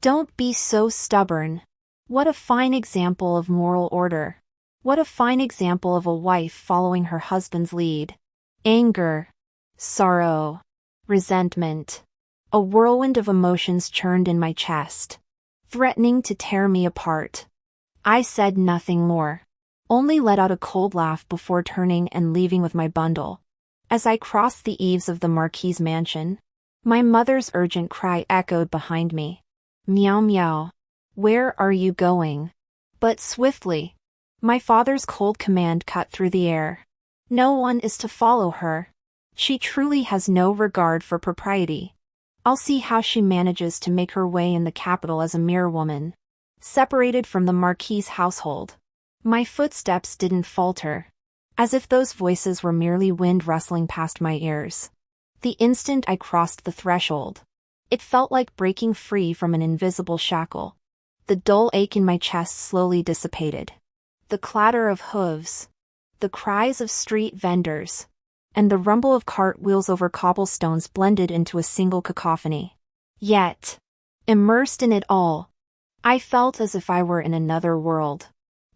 Don't be so stubborn. What a fine example of moral order. What a fine example of a wife following her husband's lead." Anger, sorrow, resentment. A whirlwind of emotions churned in my chest, threatening to tear me apart. I said nothing more, only let out a cold laugh before turning and leaving with my bundle. As I crossed the eaves of the Marquis's mansion, my mother's urgent cry echoed behind me. "Meow meow. Where are you going?" But swiftly, my father's cold command cut through the air. "No one is to follow her. She truly has no regard for propriety. I'll see how she manages to make her way in the capital as a mere woman, separated from the Marquis's household." My footsteps didn't falter, as if those voices were merely wind rustling past my ears. The instant I crossed the threshold, it felt like breaking free from an invisible shackle. The dull ache in my chest slowly dissipated. The clatter of hooves, the cries of street vendors, and the rumble of cart wheels over cobblestones blended into a single cacophony. Yet, immersed in it all, I felt as if I were in another world.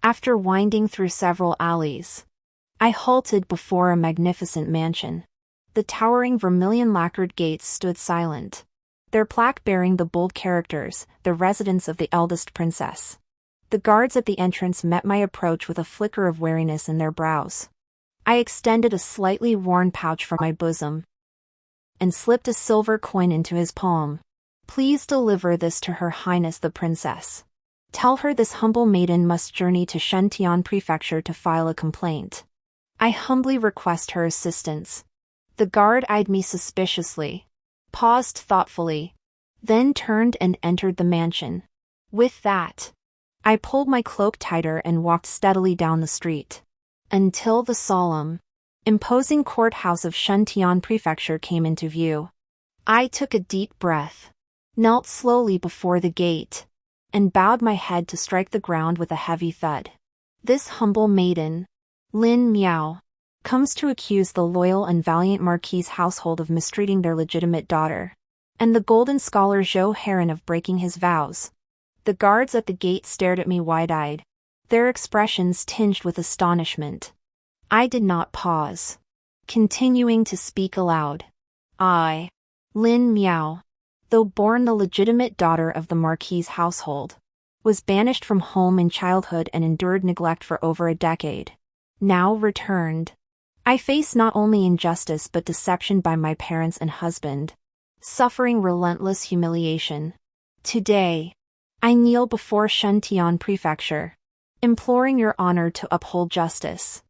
After winding through several alleys, I halted before a magnificent mansion. The towering vermilion-lacquered gates stood silent, their plaque bearing the bold characters, "The residence of the eldest princess." The guards at the entrance met my approach with a flicker of wariness in their brows. I extended a slightly worn pouch from my bosom and slipped a silver coin into his palm. "Please deliver this to Her Highness the Princess. Tell her this humble maiden must journey to Shentian Prefecture to file a complaint. I humbly request her assistance." The guard eyed me suspiciously, paused thoughtfully, then turned and entered the mansion. With that, I pulled my cloak tighter and walked steadily down the street, until the solemn, imposing courthouse of Shentian Prefecture came into view. I took a deep breath, knelt slowly before the gate, and bowed my head to strike the ground with a heavy thud. This humble maiden, Lin Miao, comes to accuse the loyal and valiant Marquis's household of mistreating their legitimate daughter, and the golden scholar Zhou Herin of breaking his vows. The guards at the gate stared at me wide-eyed, their expressions tinged with astonishment. I did not pause, continuing to speak aloud. I, Lin Miao, though born the legitimate daughter of the Marquis's household, was banished from home in childhood and endured neglect for over a decade. Now returned, I face not only injustice but deception by my parents and husband, suffering relentless humiliation. Today, I kneel before Shentian Prefecture, imploring your honor to uphold justice.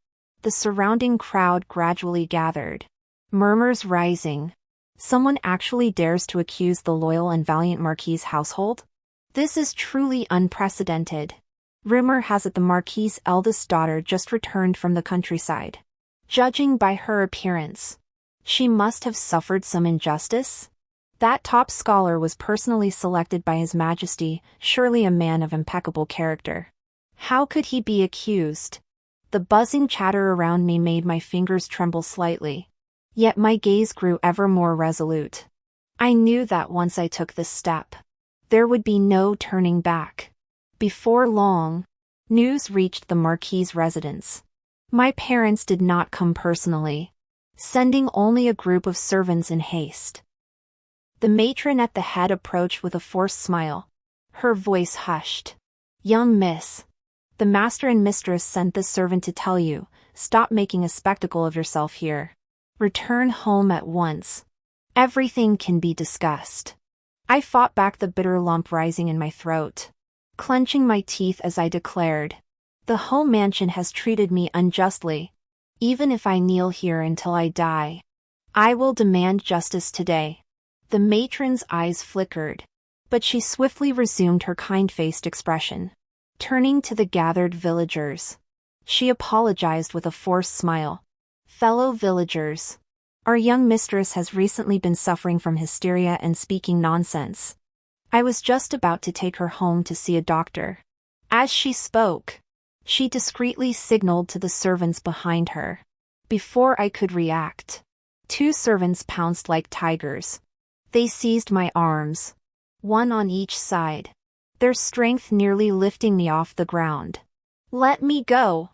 The surrounding crowd gradually gathered, murmurs rising. Someone actually dares to accuse the loyal and valiant Marquis's household? This is truly unprecedented. Rumor has it the Marquis's eldest daughter just returned from the countryside. Judging by her appearance, she must have suffered some injustice. That top scholar was personally selected by His Majesty, surely a man of impeccable character. How could he be accused? The buzzing chatter around me made my fingers tremble slightly. Yet my gaze grew ever more resolute. I knew that once I took this step, there would be no turning back. Before long, news reached the Marquis's residence. My parents did not come personally, sending only a group of servants in haste. The matron at the head approached with a forced smile. Her voice hushed. "Young miss, the master and mistress sent this servant to tell you, stop making a spectacle of yourself here. Return home at once. Everything can be discussed." I fought back the bitter lump rising in my throat, clenching my teeth as I declared, "The home mansion has treated me unjustly. Even if I kneel here until I die, I will demand justice today." The matron's eyes flickered, but she swiftly resumed her kind-faced expression. Turning to the gathered villagers, she apologized with a forced smile. "Fellow villagers, our young mistress has recently been suffering from hysteria and speaking nonsense. I was just about to take her home to see a doctor." As she spoke, she discreetly signaled to the servants behind her. Before I could react, 2 servants pounced like tigers. They seized my arms, one on each side, their strength nearly lifting me off the ground. "Let me go!"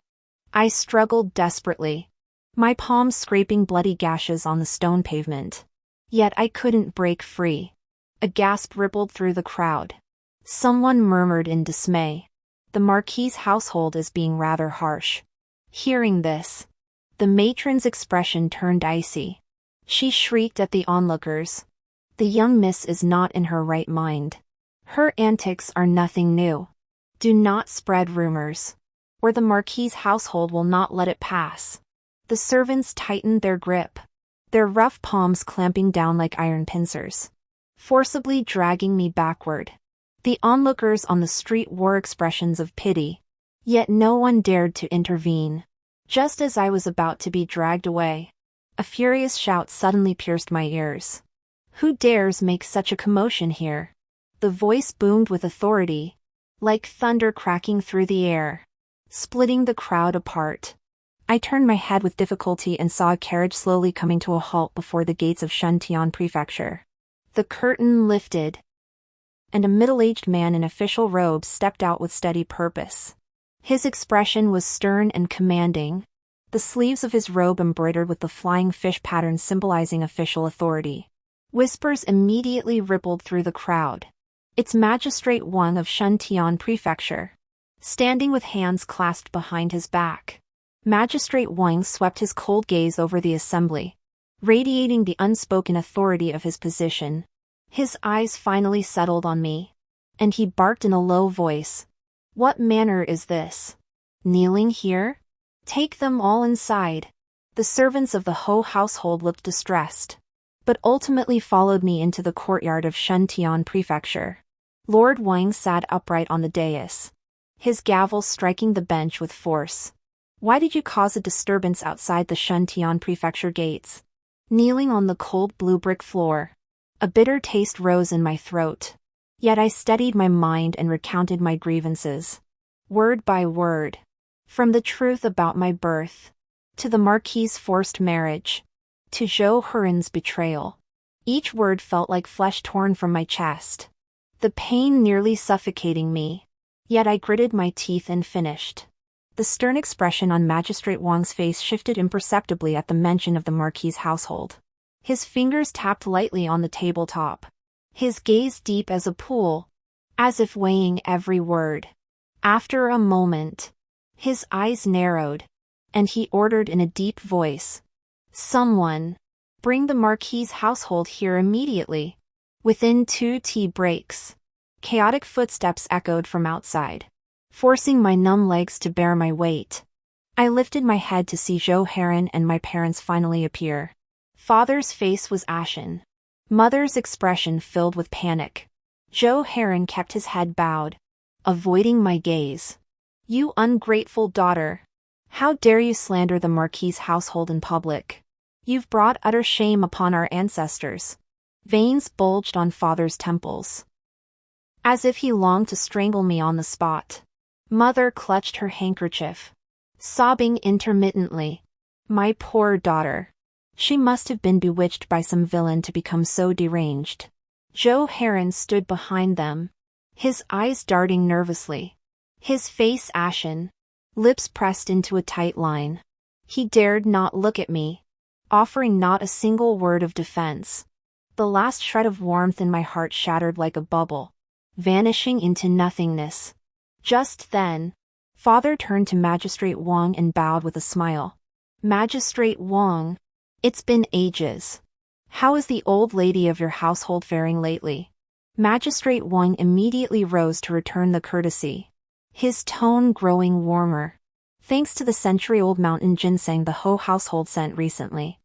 I struggled desperately, my palms scraping bloody gashes on the stone pavement. Yet I couldn't break free. A gasp rippled through the crowd. Someone murmured in dismay, "The Marquis's household is being rather harsh." Hearing this, the matron's expression turned icy. She shrieked at the onlookers. "The young miss is not in her right mind. Her antics are nothing new. Do not spread rumors, or the Marquis's household will not let it pass." The servants tightened their grip, their rough palms clamping down like iron pincers, forcibly dragging me backward. The onlookers on the street wore expressions of pity, yet no one dared to intervene. Just as I was about to be dragged away, a furious shout suddenly pierced my ears. "Who dares make such a commotion here?" The voice boomed with authority, like thunder cracking through the air, splitting the crowd apart. I turned my head with difficulty and saw a carriage slowly coming to a halt before the gates of Shuntian Prefecture. The curtain lifted, and a middle-aged man in official robes stepped out with steady purpose. His expression was stern and commanding, the sleeves of his robe embroidered with the flying fish pattern symbolizing official authority. Whispers immediately rippled through the crowd. "It's Magistrate Wang of Shuntian Prefecture." Standing with hands clasped behind his back, Magistrate Wang swept his cold gaze over the assembly, radiating the unspoken authority of his position. His eyes finally settled on me, and he barked in a low voice, "What manner is this? Kneeling here? Take them all inside." The servants of the Ho household looked distressed, but ultimately followed me into the courtyard of Shuntian Prefecture. Lord Wang sat upright on the dais, his gavel striking the bench with force. "Why did you cause a disturbance outside the Shuntian Prefecture gates?" Kneeling on the cold blue brick floor, a bitter taste rose in my throat. Yet I steadied my mind and recounted my grievances, word by word, from the truth about my birth, to the Marquis's forced marriage, to Zhou Heren's betrayal. Each word felt like flesh torn from my chest, the pain nearly suffocating me. Yet I gritted my teeth and finished. The stern expression on Magistrate Wang's face shifted imperceptibly at the mention of the Marquis's household. His fingers tapped lightly on the tabletop, his gaze deep as a pool, as if weighing every word. After a moment, his eyes narrowed, and he ordered in a deep voice, "Someone, bring the Marquis's household here immediately." Within 2 tea breaks, chaotic footsteps echoed from outside, forcing my numb legs to bear my weight. I lifted my head to see Zhou Heren and my parents finally appear. Father's face was ashen, mother's expression filled with panic. Zhou Heren kept his head bowed, avoiding my gaze. "You ungrateful daughter. How dare you slander the Marquis' household in public? You've brought utter shame upon our ancestors. Veins bulged on father's temples, as if he longed to strangle me on the spot. Mother clutched her handkerchief, sobbing intermittently. My poor daughter. She must have been bewitched by some villain to become so deranged. Joe Heron stood behind them, his eyes darting nervously, his face ashen, lips pressed into a tight line. He dared not look at me, offering not a single word of defense. The last shred of warmth in my heart shattered like a bubble, vanishing into nothingness. Just then, Father turned to Magistrate Wong and bowed with a smile. Magistrate Wong, it's been ages. How is the old lady of your household faring lately? Magistrate Wong immediately rose to return the courtesy, his tone growing warmer. Thanks to the century-old mountain ginseng the Ho household sent recently,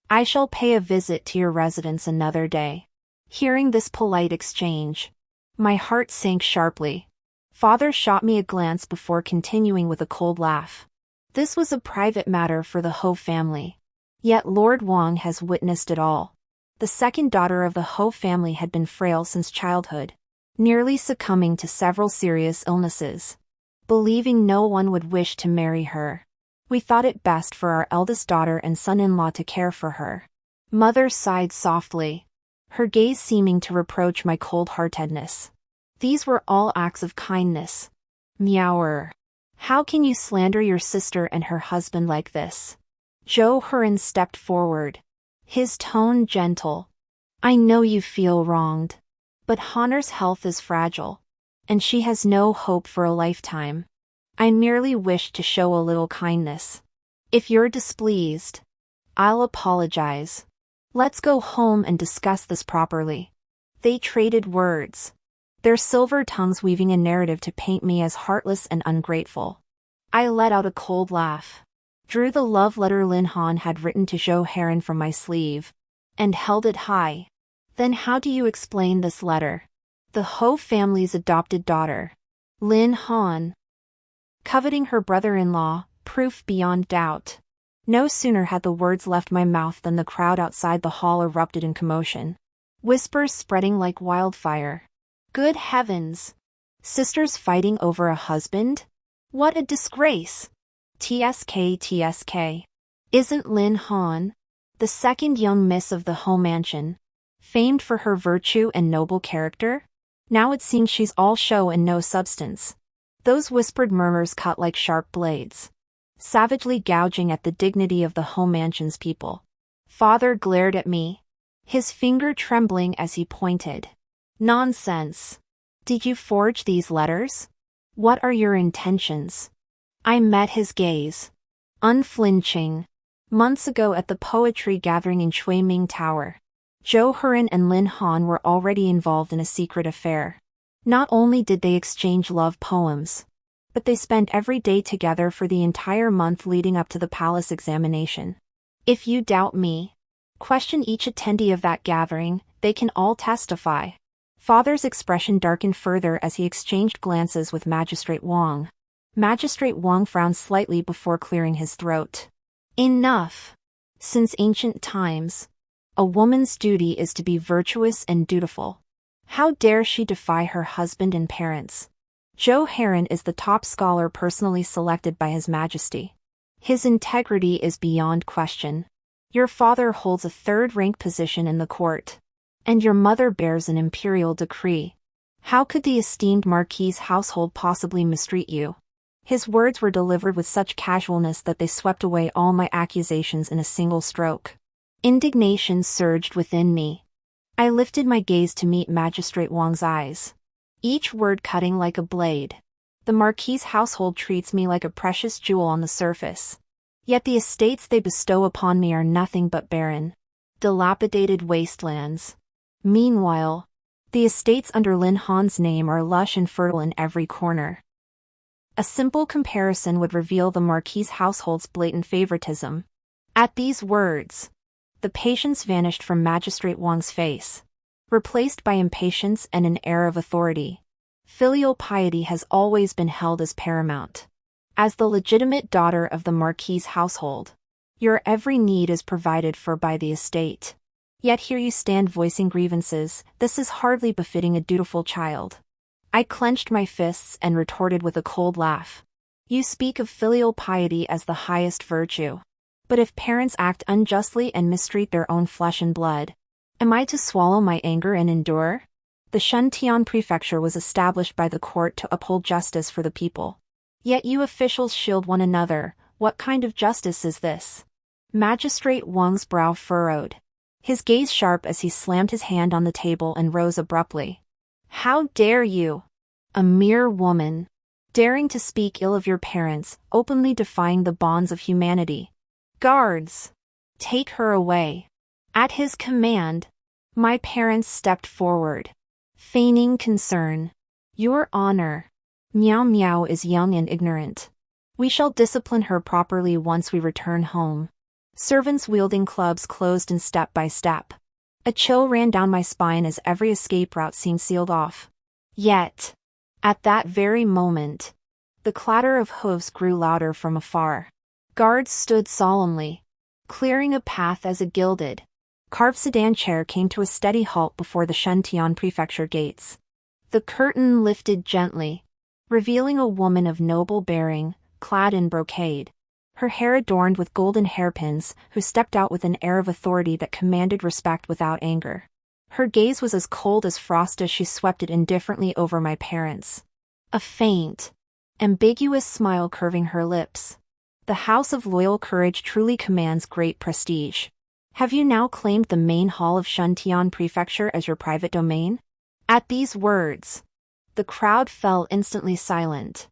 I shall pay a visit to your residence another day. Hearing this polite exchange, my heart sank sharply. Father shot me a glance before continuing with a cold laugh. This was a private matter for the Ho family. Yet Lord Wong has witnessed it all. The second daughter of the Ho family had been frail since childhood, nearly succumbing to several serious illnesses. Believing no one would wish to marry her, we thought it best for our eldest daughter and son-in-law to care for her. Mother sighed softly, her gaze seeming to reproach my cold-heartedness. These were all acts of kindness. Meower. How can you slander your sister and her husband like this? Joe Heron stepped forward, his tone gentle. I know you feel wronged, but Honor's health is fragile, and she has no hope for a lifetime. I merely wish to show a little kindness. If you're displeased, I'll apologize. Let's go home and discuss this properly. They traded words, their silver tongues weaving a narrative to paint me as heartless and ungrateful. I let out a cold laugh, drew the love letter Lin Han had written to Joe Heron from my sleeve, and held it high. Then how do you explain this letter? The Ho family's adopted daughter, Lin Han, coveting her brother-in-law, proof beyond doubt. No sooner had the words left my mouth than the crowd outside the hall erupted in commotion, whispers spreading like wildfire. Good heavens! Sisters fighting over a husband? What a disgrace! TSK. Isn't Lin Han, the second young miss of the Ho mansion, famed for her virtue and noble character? Now it seems she's all show and no substance. Those whispered murmurs cut like sharp blades, savagely gouging at the dignity of the Ho mansion's people. Father glared at me, his finger trembling as he pointed. Nonsense. Did you forge these letters? What are your intentions? I met his gaze, unflinching. Months ago at the poetry gathering in Shui Ming Tower, Joe Heron and Lin Han were already involved in a secret affair. Not only did they exchange love poems, but they spent every day together for the entire month leading up to the palace examination. If you doubt me, question each attendee of that gathering, they can all testify. Father's expression darkened further as he exchanged glances with Magistrate Wong. Magistrate Wong frowned slightly before clearing his throat. Enough. Since ancient times, a woman's duty is to be virtuous and dutiful. How dare she defy her husband and parents? Joe Heron is the top scholar personally selected by His Majesty. His integrity is beyond question. Your father holds a third-rank position in the court, and your mother bears an imperial decree. How could the esteemed Marquis' household possibly mistreat you? His words were delivered with such casualness that they swept away all my accusations in a single stroke. Indignation surged within me. I lifted my gaze to meet Magistrate Wong's eyes, each word cutting like a blade. The Marquis' household treats me like a precious jewel on the surface, yet the estates they bestow upon me are nothing but barren, dilapidated wastelands. Meanwhile, the estates under Lin Han's name are lush and fertile in every corner. A simple comparison would reveal the Marquis' household's blatant favoritism. At these words, the patience vanished from Magistrate Wong's face, replaced by impatience and an air of authority. Filial piety has always been held as paramount. As the legitimate daughter of the Marquis's household, your every need is provided for by the estate. Yet here you stand voicing grievances. This is hardly befitting a dutiful child. I clenched my fists and retorted with a cold laugh. You speak of filial piety as the highest virtue. But if parents act unjustly and mistreat their own flesh and blood, am I to swallow my anger and endure? The Shuntian prefecture was established by the court to uphold justice for the people. Yet you officials shield one another. What kind of justice is this? Magistrate Wang's brow furrowed, his gaze sharp as he slammed his hand on the table and rose abruptly. How dare you? A mere woman, daring to speak ill of your parents, openly defying the bonds of humanity. Guards! Take her away. At his command, my parents stepped forward, feigning concern. Your honor, Miao Miao is young and ignorant. We shall discipline her properly once we return home. Servants wielding clubs closed in step by step. A chill ran down my spine as every escape route seemed sealed off. Yet, at that very moment, the clatter of hooves grew louder from afar. Guards stood solemnly, clearing a path as a gilded, carved sedan chair came to a steady halt before the Shuntian prefecture gates. The curtain lifted gently, revealing a woman of noble bearing, clad in brocade, her hair adorned with golden hairpins, who stepped out with an air of authority that commanded respect without anger. Her gaze was as cold as frost as she swept it indifferently over my parents. A faint, ambiguous smile curving her lips. The House of Loyal Courage truly commands great prestige. Have you now claimed the main hall of Shuntian Prefecture as your private domain? At these words, the crowd fell instantly silent.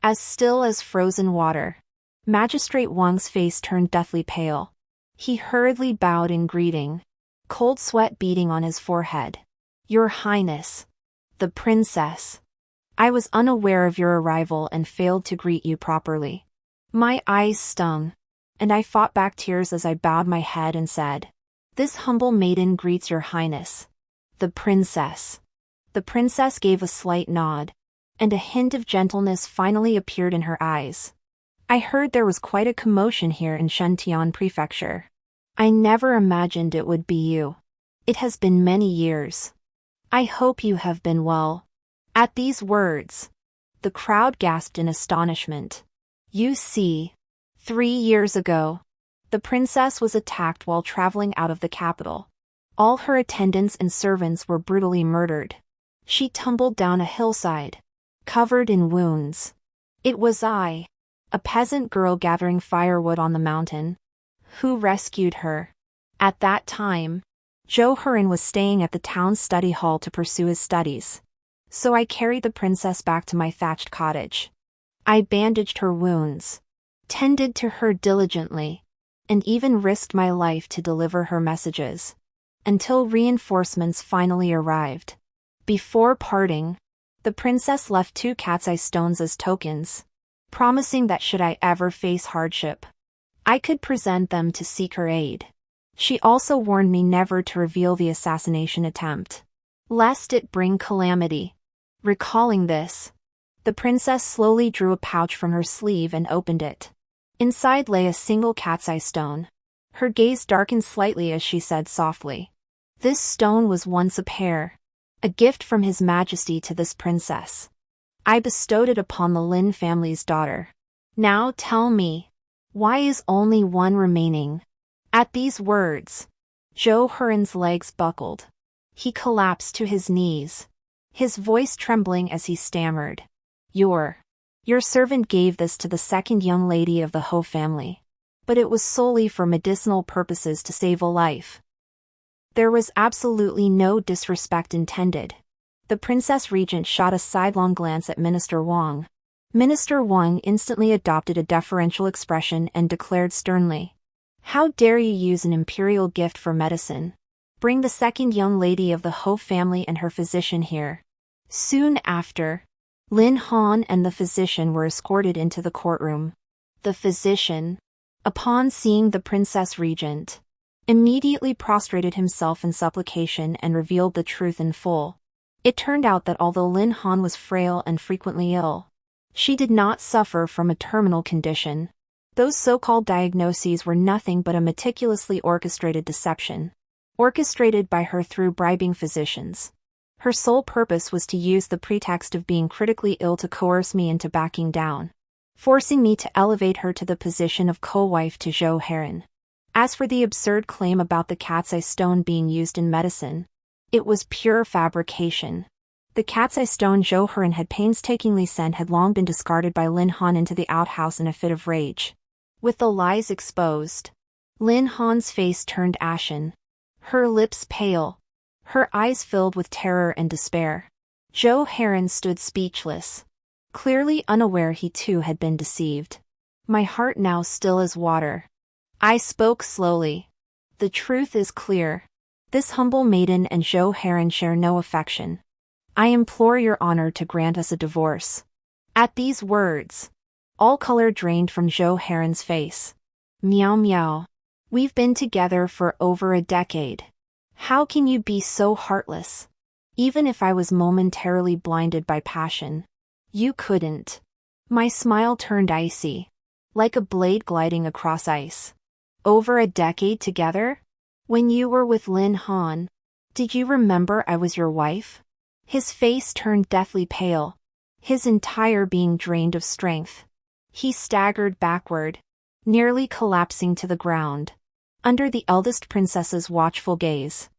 As still as frozen water, Magistrate Wang's face turned deathly pale. He hurriedly bowed in greeting, cold sweat beading on his forehead. Your Highness, the Princess. I was unaware of your arrival and failed to greet you properly. My eyes stung, and I fought back tears as I bowed my head and said, This humble maiden greets your Highness, the Princess. The Princess gave a slight nod, and a hint of gentleness finally appeared in her eyes. I heard there was quite a commotion here in Shuntian Prefecture. I never imagined it would be you. It has been many years. I hope you have been well. At these words, the crowd gasped in astonishment. You see, 3 years ago, the princess was attacked while traveling out of the capital. All her attendants and servants were brutally murdered. She tumbled down a hillside, covered in wounds. It was I, a peasant girl gathering firewood on the mountain, who rescued her. At that time, Zhou Herin was staying at the town study hall to pursue his studies. So I carried the princess back to my thatched cottage. I bandaged her wounds, tended to her diligently, and even risked my life to deliver her messages, until reinforcements finally arrived. Before parting, the princess left 2 cat's eye stones as tokens, promising that should I ever face hardship, I could present them to seek her aid. She also warned me never to reveal the assassination attempt, lest it bring calamity. Recalling this, the princess slowly drew a pouch from her sleeve and opened it. Inside lay a single cat's eye stone. Her gaze darkened slightly as she said softly, This stone was once a pear, a gift from His Majesty to this princess. I bestowed it upon the Lin family's daughter. Now tell me, why is only one remaining? At these words, Zhou Herin's legs buckled. He collapsed to his knees, his voice trembling as he stammered. Your servant gave this to the second young lady of the Ho family, but it was solely for medicinal purposes to save a life. There was absolutely no disrespect intended. The Princess Regent shot a sidelong glance at Minister Wang. Minister Wang instantly adopted a deferential expression and declared sternly, How dare you use an imperial gift for medicine? Bring the second young lady of the Ho family and her physician here. Soon after, Lin Han and the physician were escorted into the courtroom. The physician, upon seeing the Princess Regent, immediately prostrated himself in supplication and revealed the truth in full. It turned out that although Lin Han was frail and frequently ill, She did not suffer from a terminal condition. Those so-called diagnoses were nothing but a meticulously orchestrated deception, orchestrated by her through bribing physicians. Her sole purpose was to use the pretext of being critically ill to coerce me into backing down, forcing me to elevate her to the position of co-wife to Joe Heron. As for the absurd claim about the cat's eye stone being used in medicine, it was pure fabrication. The cat's eye stone Joe Heron had painstakingly sent had long been discarded by Lin Han into the outhouse in a fit of rage. With the lies exposed, Lin Han's face turned ashen, her lips pale, her eyes filled with terror and despair. Joe Heron stood speechless, clearly unaware he too had been deceived. My heart now still as water. I spoke slowly. The truth is clear. This humble maiden and Joe Heron share no affection. I implore your honor to grant us a divorce. At these words, all color drained from Joe Heron's face. Meow meow. We've been together for over a decade. How can you be so heartless? Even if I was momentarily blinded by passion, you couldn't. My smile turned icy, like a blade gliding across ice. Over a decade together? When you were with Lin Han, did you remember I was your wife? His face turned deathly pale, his entire being drained of strength. He staggered backward, nearly collapsing to the ground, under the eldest princess's watchful gaze.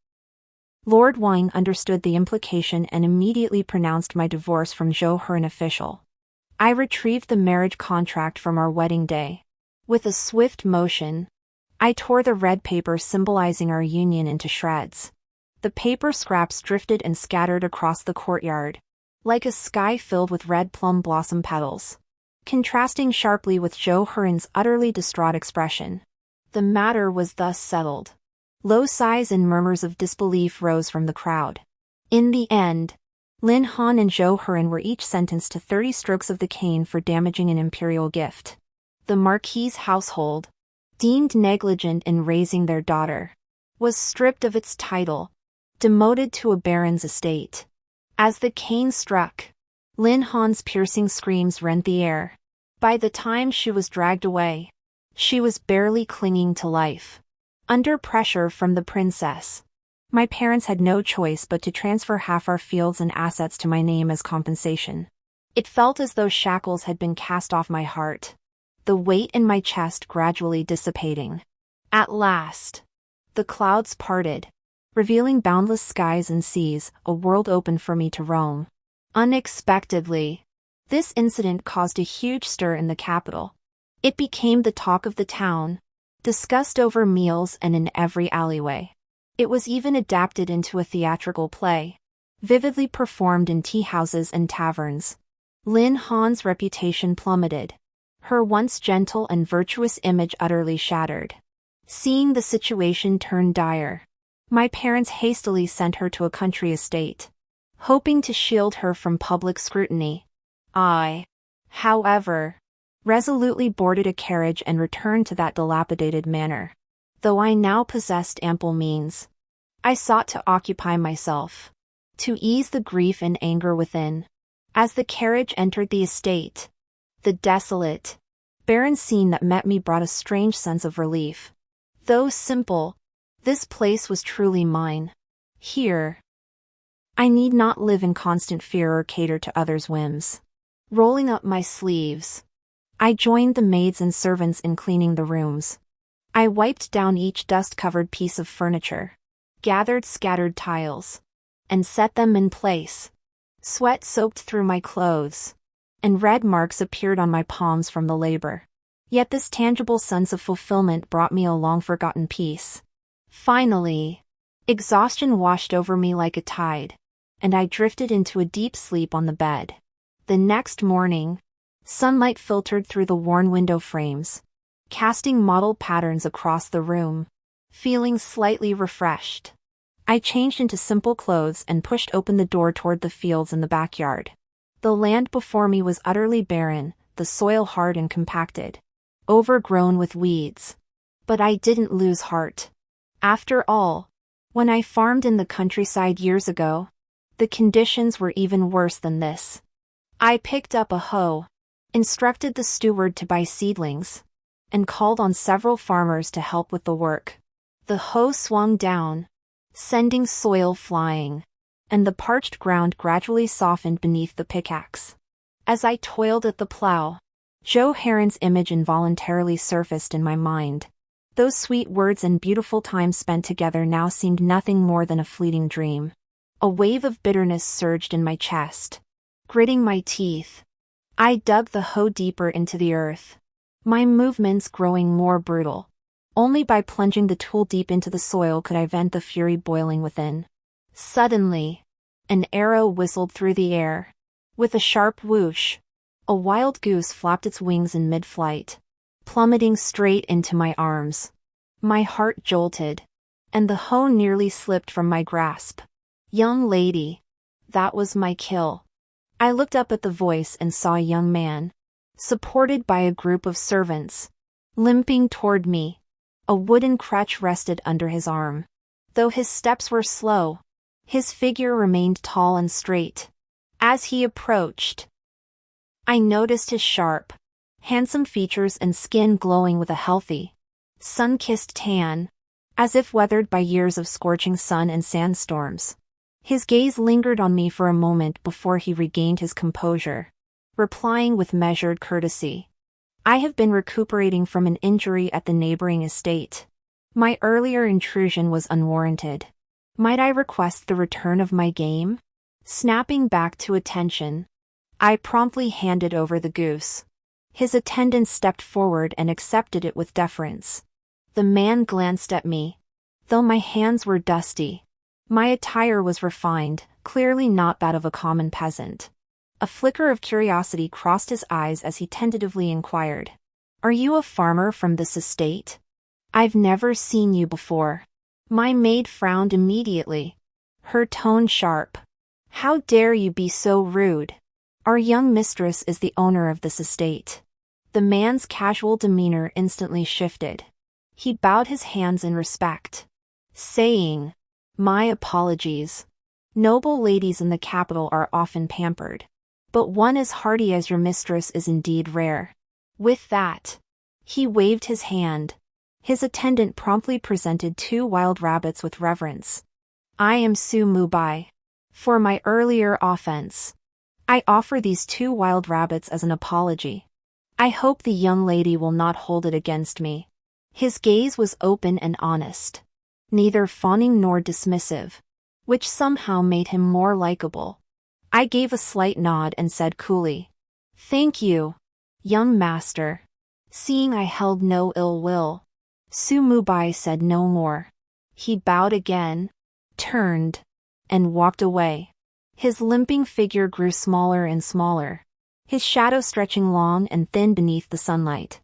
Lord Wang understood the implication and immediately pronounced my divorce from Joe Heron official. I retrieved the marriage contract from our wedding day. With a swift motion, I tore the red paper symbolizing our union into shreds. The paper scraps drifted and scattered across the courtyard, like a sky filled with red plum blossom petals, contrasting sharply with Joe Heron's utterly distraught expression. The matter was thus settled. Low sighs and murmurs of disbelief rose from the crowd. In the end, Lin Han and Joe Heron were each sentenced to 30 strokes of the cane for damaging an imperial gift. The Marquis's household, deemed negligent in raising their daughter, was stripped of its title, demoted to a baron's estate. As the cane struck, Lin Han's piercing screams rent the air. By the time she was dragged away, she was barely clinging to life. Under pressure from the princess, my parents had no choice but to transfer half our fields and assets to my name as compensation. It felt as though shackles had been cast off my heart, the weight in my chest gradually dissipating. At last, the clouds parted, revealing boundless skies and seas, a world open for me to roam. Unexpectedly, this incident caused a huge stir in the capital. It became the talk of the town, discussed over meals and in every alleyway. It was even adapted into a theatrical play, vividly performed in tea houses and taverns. Lin Han's reputation plummeted, her once gentle and virtuous image utterly shattered. Seeing the situation turn dire, my parents hastily sent her to a country estate, hoping to shield her from public scrutiny. I, however, resolutely boarded a carriage and returned to that dilapidated manor. Though I now possessed ample means, I sought to occupy myself, to ease the grief and anger within. As the carriage entered the estate, the desolate, barren scene that met me brought a strange sense of relief. Though simple, this place was truly mine. Here, I need not live in constant fear or cater to others' whims. Rolling up my sleeves, I joined the maids and servants in cleaning the rooms. I wiped down each dust-covered piece of furniture, gathered scattered tiles, and set them in place. Sweat soaked through my clothes, and red marks appeared on my palms from the labor. Yet this tangible sense of fulfillment brought me a long-forgotten peace. Finally, exhaustion washed over me like a tide, and I drifted into a deep sleep on the bed. The next morning, sunlight filtered through the worn window frames, casting mottled patterns across the room. Feeling slightly refreshed, I changed into simple clothes and pushed open the door toward the fields in the backyard. The land before me was utterly barren, the soil hard and compacted, overgrown with weeds. But I didn't lose heart. After all, when I farmed in the countryside years ago, the conditions were even worse than this. I picked up a hoe, instructed the steward to buy seedlings, and called on several farmers to help with the work. The hoe swung down, sending soil flying, and the parched ground gradually softened beneath the pickaxe. As I toiled at the plow, Joe Heron's image involuntarily surfaced in my mind. Those sweet words and beautiful time spent together now seemed nothing more than a fleeting dream. A wave of bitterness surged in my chest. Gritting my teeth, I dug the hoe deeper into the earth, my movements growing more brutal. Only by plunging the tool deep into the soil could I vent the fury boiling within. Suddenly, an arrow whistled through the air. With a sharp whoosh, a wild goose flapped its wings in mid-flight, plummeting straight into my arms. My heart jolted, and the hoe nearly slipped from my grasp. Young lady, that was my kill. I looked up at the voice and saw a young man, supported by a group of servants, limping toward me. A wooden crutch rested under his arm. Though his steps were slow, his figure remained tall and straight. As he approached, I noticed his sharp, handsome features and skin glowing with a healthy, sun-kissed tan, as if weathered by years of scorching sun and sandstorms. His gaze lingered on me for a moment before he regained his composure, replying with measured courtesy. I have been recuperating from an injury at the neighboring estate. My earlier intrusion was unwarranted. Might I request the return of my game? Snapping back to attention, I promptly handed over the goose. His attendant stepped forward and accepted it with deference. The man glanced at me. Though my hands were dusty, my attire was refined, clearly not that of a common peasant. A flicker of curiosity crossed his eyes as he tentatively inquired, "Are you a farmer from this estate? I've never seen you before." My maid frowned immediately, her tone sharp. "How dare you be so rude? Our young mistress is the owner of this estate." The man's casual demeanor instantly shifted. He bowed his hands in respect, saying, "My apologies. Noble ladies in the capital are often pampered, but one as hearty as your mistress is indeed rare." With that, he waved his hand. His attendant promptly presented 2 wild rabbits with reverence. "I am Su Mubai. For my earlier offense, I offer these 2 wild rabbits as an apology. I hope the young lady will not hold it against me." His gaze was open and honest, neither fawning nor dismissive, which somehow made him more likable. I gave a slight nod and said coolly, "Thank you, young master." Seeing I held no ill will, Su Mubai said no more. He bowed again, turned, and walked away. His limping figure grew smaller and smaller, his shadow stretching long and thin beneath the sunlight.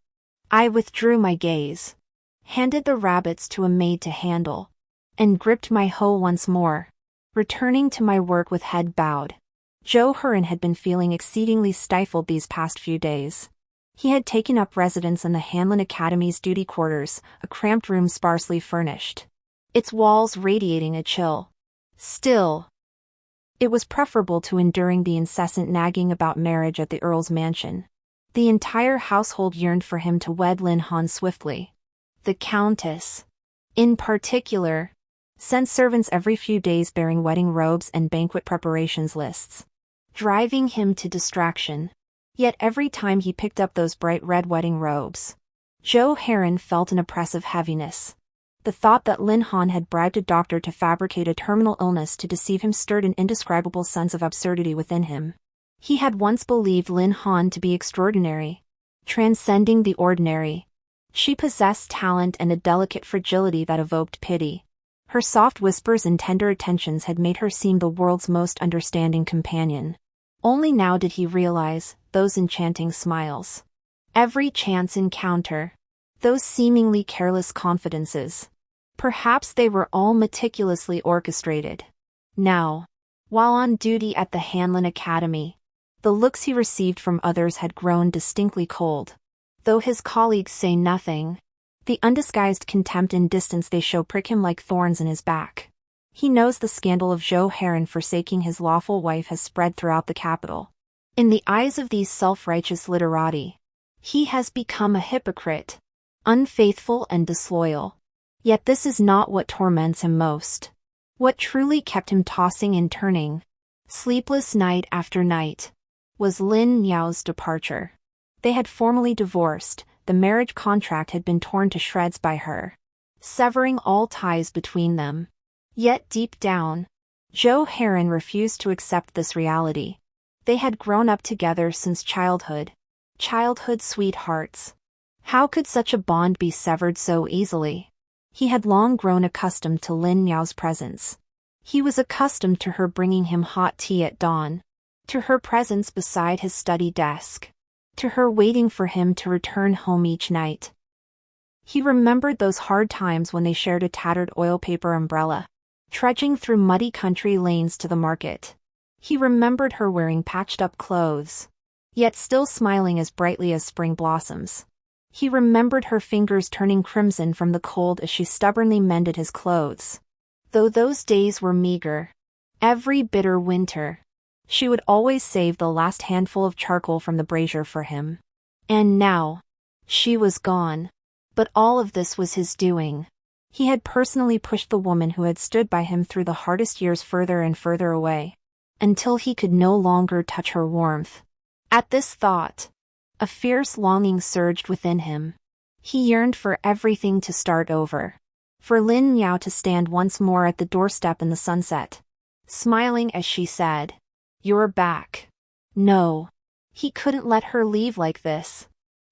I withdrew my gaze, handed the rabbits to a maid to handle, and gripped my hoe once more, returning to my work with head bowed. Joe Heron had been feeling exceedingly stifled these past few days. He had taken up residence in the Hanlon Academy's duty quarters, a cramped room sparsely furnished, its walls radiating a chill. Still, it was preferable to enduring the incessant nagging about marriage at the Earl's mansion. The entire household yearned for him to wed Lin Han swiftly. The Countess, in particular, sent servants every few days bearing wedding robes and banquet preparations lists, driving him to distraction. Yet every time he picked up those bright red wedding robes, Joe Heron felt an oppressive heaviness. The thought that Lin Han had bribed a doctor to fabricate a terminal illness to deceive him stirred an indescribable sense of absurdity within him. He had once believed Lin Han to be extraordinary, transcending the ordinary. She possessed talent and a delicate fragility that evoked pity. Her soft whispers and tender attentions had made her seem the world's most understanding companion. Only now did he realize those enchanting smiles, every chance encounter, those seemingly careless confidences. Perhaps they were all meticulously orchestrated. Now, while on duty at the Hanlon Academy, the looks he received from others had grown distinctly cold. Though his colleagues say nothing, the undisguised contempt and distance they show prick him like thorns in his back. He knows the scandal of Joe Heron forsaking his lawful wife has spread throughout the capital. In the eyes of these self-righteous literati, he has become a hypocrite, unfaithful and disloyal. Yet this is not what torments him most. What truly kept him tossing and turning, sleepless night after night, was Lin Niao's departure. They had formally divorced, the marriage contract had been torn to shreds by her, severing all ties between them. Yet deep down, Zhou Heron refused to accept this reality. They had grown up together since childhood sweethearts. How could such a bond be severed so easily? He had long grown accustomed to Lin Niao's presence. He was accustomed to her bringing him hot tea at dawn, to her presence beside his study desk, to her waiting for him to return home each night. He remembered those hard times when they shared a tattered oil paper umbrella, trudging through muddy country lanes to the market. He remembered her wearing patched-up clothes, yet still smiling as brightly as spring blossoms. He remembered her fingers turning crimson from the cold as she stubbornly mended his clothes. Though those days were meager, every bitter winter, she would always save the last handful of charcoal from the brazier for him. And now, she was gone. But all of this was his doing. He had personally pushed the woman who had stood by him through the hardest years further and further away, until he could no longer touch her warmth. At this thought, a fierce longing surged within him. He yearned for everything to start over. For Lin Niao to stand once more at the doorstep in the sunset, smiling as she said, "You're back." No. He couldn't let her leave like this.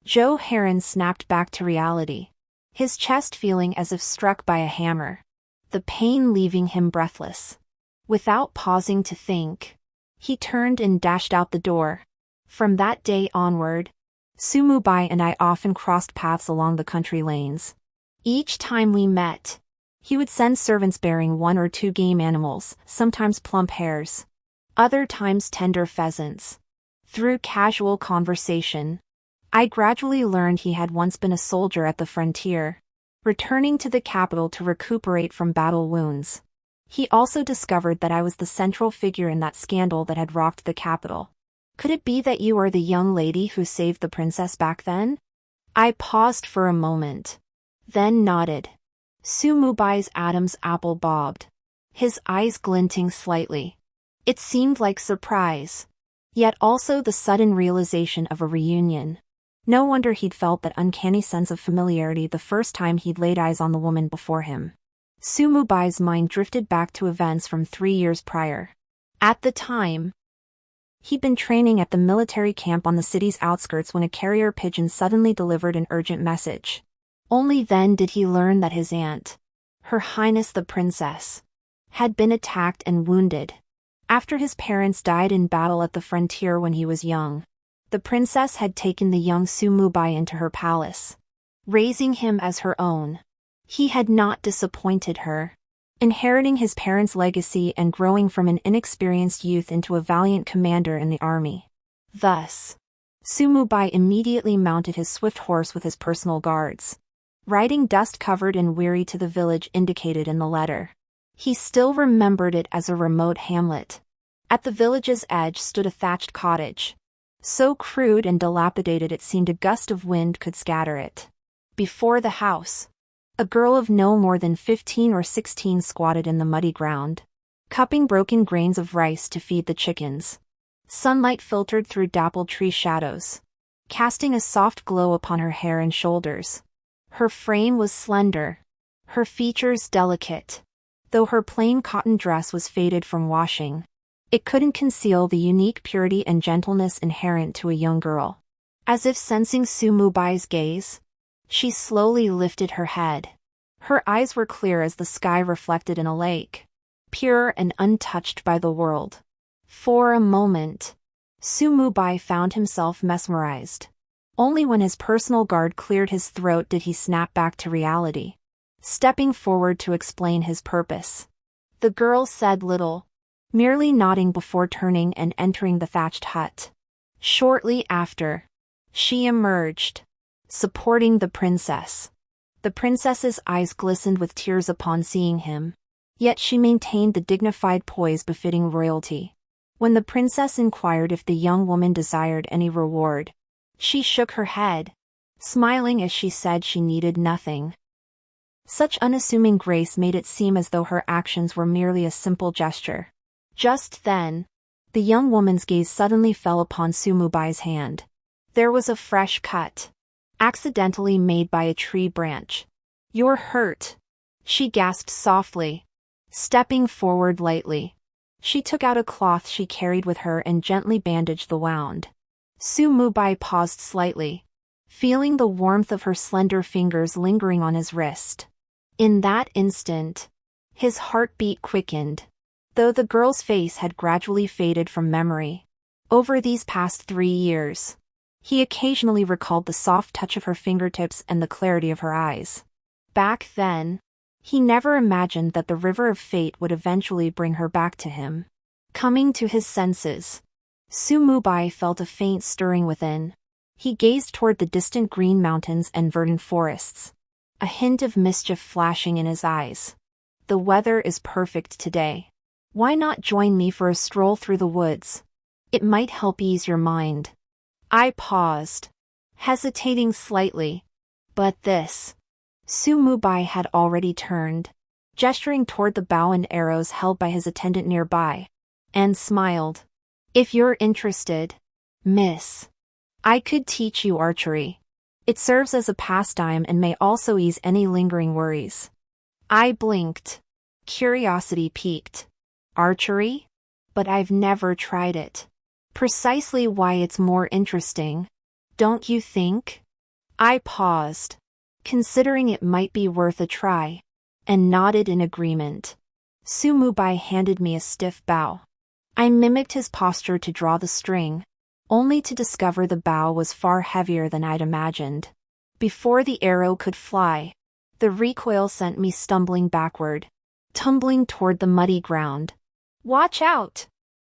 Zhou Heron snapped back to reality, his chest feeling as if struck by a hammer, the pain leaving him breathless. Without pausing to think, he turned and dashed out the door. From that day onward, Sumu Bai and I often crossed paths along the country lanes. Each time we met, he would send servants bearing 1 or 2 game animals, sometimes plump hares, other times tender pheasants. Through casual conversation, I gradually learned he had once been a soldier at the frontier, returning to the capital to recuperate from battle wounds. He also discovered that I was the central figure in that scandal that had rocked the capital. "Could it be that you are the young lady who saved the princess back then?" I paused for a moment, then nodded. Sumu Bai's Adam's apple bobbed, his eyes glinting slightly. It seemed like surprise, yet also the sudden realization of a reunion. No wonder he'd felt that uncanny sense of familiarity the first time he'd laid eyes on the woman before him. Sumu Bai's mind drifted back to events from 3 years prior. At the time, he'd been training at the military camp on the city's outskirts when a carrier pigeon suddenly delivered an urgent message. Only then did he learn that his aunt, Her Highness the Princess, had been attacked and wounded. After his parents died in battle at the frontier when he was young, the princess had taken the young Sumu Bai into her palace, raising him as her own. He had not disappointed her, inheriting his parents' legacy and growing from an inexperienced youth into a valiant commander in the army. Thus, Sumu Bai immediately mounted his swift horse with his personal guards, riding dust-covered and weary to the village indicated in the letter. He still remembered it as a remote hamlet. At the village's edge stood a thatched cottage, so crude and dilapidated it seemed a gust of wind could scatter it. Before the house, a girl of no more than 15 or 16 squatted in the muddy ground, cupping broken grains of rice to feed the chickens. Sunlight filtered through dappled tree shadows, casting a soft glow upon her hair and shoulders. Her frame was slender, her features delicate. Though her plain cotton dress was faded from washing, it couldn't conceal the unique purity and gentleness inherent to a young girl. As if sensing Sumu Bai's gaze, she slowly lifted her head. Her eyes were clear as the sky reflected in a lake, pure and untouched by the world. For a moment, Sumu Bai found himself mesmerized. Only when his personal guard cleared his throat did he snap back to reality, stepping forward to explain his purpose. The girl said little, merely nodding before turning and entering the thatched hut. Shortly after, she emerged, supporting the princess. The princess's eyes glistened with tears upon seeing him, yet she maintained the dignified poise befitting royalty. When the princess inquired if the young woman desired any reward, she shook her head, smiling as she said she needed nothing. Such unassuming grace made it seem as though her actions were merely a simple gesture. Just then, the young woman's gaze suddenly fell upon Sumubai's hand. There was a fresh cut, accidentally made by a tree branch. "You're hurt," she gasped softly, stepping forward lightly. She took out a cloth she carried with her and gently bandaged the wound. Sumubai paused slightly, feeling the warmth of her slender fingers lingering on his wrist. In that instant, his heartbeat quickened, though the girl's face had gradually faded from memory. Over these past 3 years, he occasionally recalled the soft touch of her fingertips and the clarity of her eyes. Back then, he never imagined that the river of fate would eventually bring her back to him. Coming to his senses, Sumubai felt a faint stirring within. He gazed toward the distant green mountains and verdant forests, a hint of mischief flashing in his eyes. "The weather is perfect today. Why not join me for a stroll through the woods? It might help ease your mind." I paused, hesitating slightly, but this. Sumubai had already turned, gesturing toward the bow and arrows held by his attendant nearby, and smiled. "If you're interested, miss, I could teach you archery. It serves as a pastime and may also ease any lingering worries." I blinked, curiosity piqued. "Archery? But I've never tried it." "Precisely why it's more interesting, don't you think?" I paused, considering it might be worth a try, and nodded in agreement. Sumubai handed me a stiff bow. I mimicked his posture to draw the string, only to discover the bow was far heavier than I'd imagined. Before the arrow could fly, the recoil sent me stumbling backward, tumbling toward the muddy ground. "Watch out!"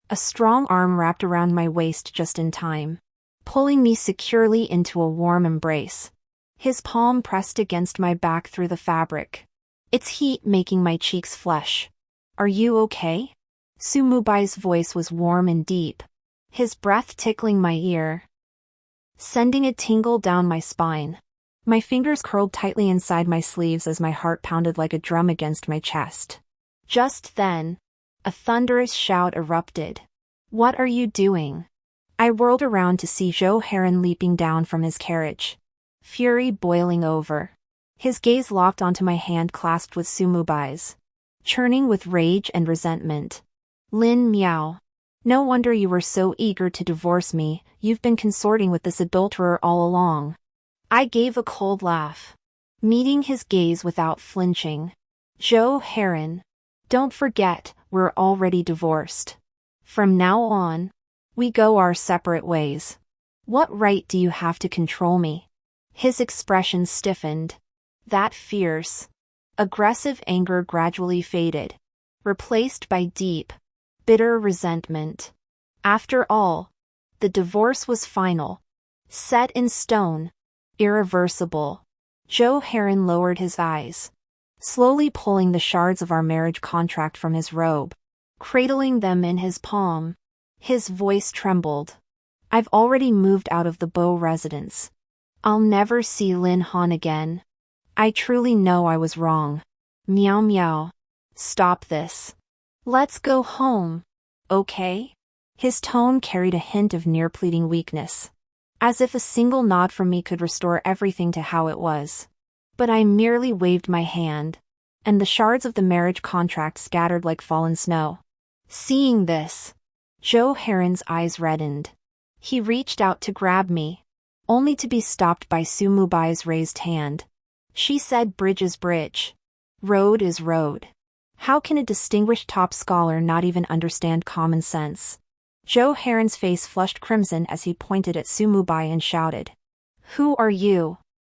A strong arm wrapped around my waist just in time, pulling me securely into a warm embrace. His palm pressed against my back through the fabric, its heat making my cheeks flush. "Are you okay?" Sumubai's voice was warm and deep, his breath tickling my ear, sending a tingle down my spine. My fingers curled tightly inside my sleeves as my heart pounded like a drum against my chest. Just then, a thunderous shout erupted. "What are you doing?" I whirled around to see Joe Heron leaping down from his carriage, fury boiling over. His gaze locked onto my hand clasped with Sumubai's, churning with rage and resentment. "Lin Miao. No wonder you were so eager to divorce me. You've been consorting with this adulterer all along." I gave a cold laugh, meeting his gaze without flinching. "Joe Heron, don't forget, we're already divorced. From now on, we go our separate ways. What right do you have to control me?" His expression stiffened. That fierce, aggressive anger gradually faded, replaced by deep, bitter resentment. After all, the divorce was final, set in stone, irreversible. Joe Heron lowered his eyes, slowly pulling the shards of our marriage contract from his robe, cradling them in his palm. His voice trembled. "I've already moved out of the Bo residence. I'll never see Lin Han again. I truly know I was wrong. Meow meow. Stop this. Let's go home, okay?" His tone carried a hint of near-pleading weakness, as if a single nod from me could restore everything to how it was. But I merely waved my hand, and the shards of the marriage contract scattered like fallen snow. Seeing this, Joe Heron's eyes reddened. He reached out to grab me, only to be stopped by Sumubai's raised hand. She said, "Bridge is bridge. Road is road." How can a distinguished top scholar not even understand common sense? Joe Heron's face flushed crimson as he pointed at Sumubai and shouted, "Who are you?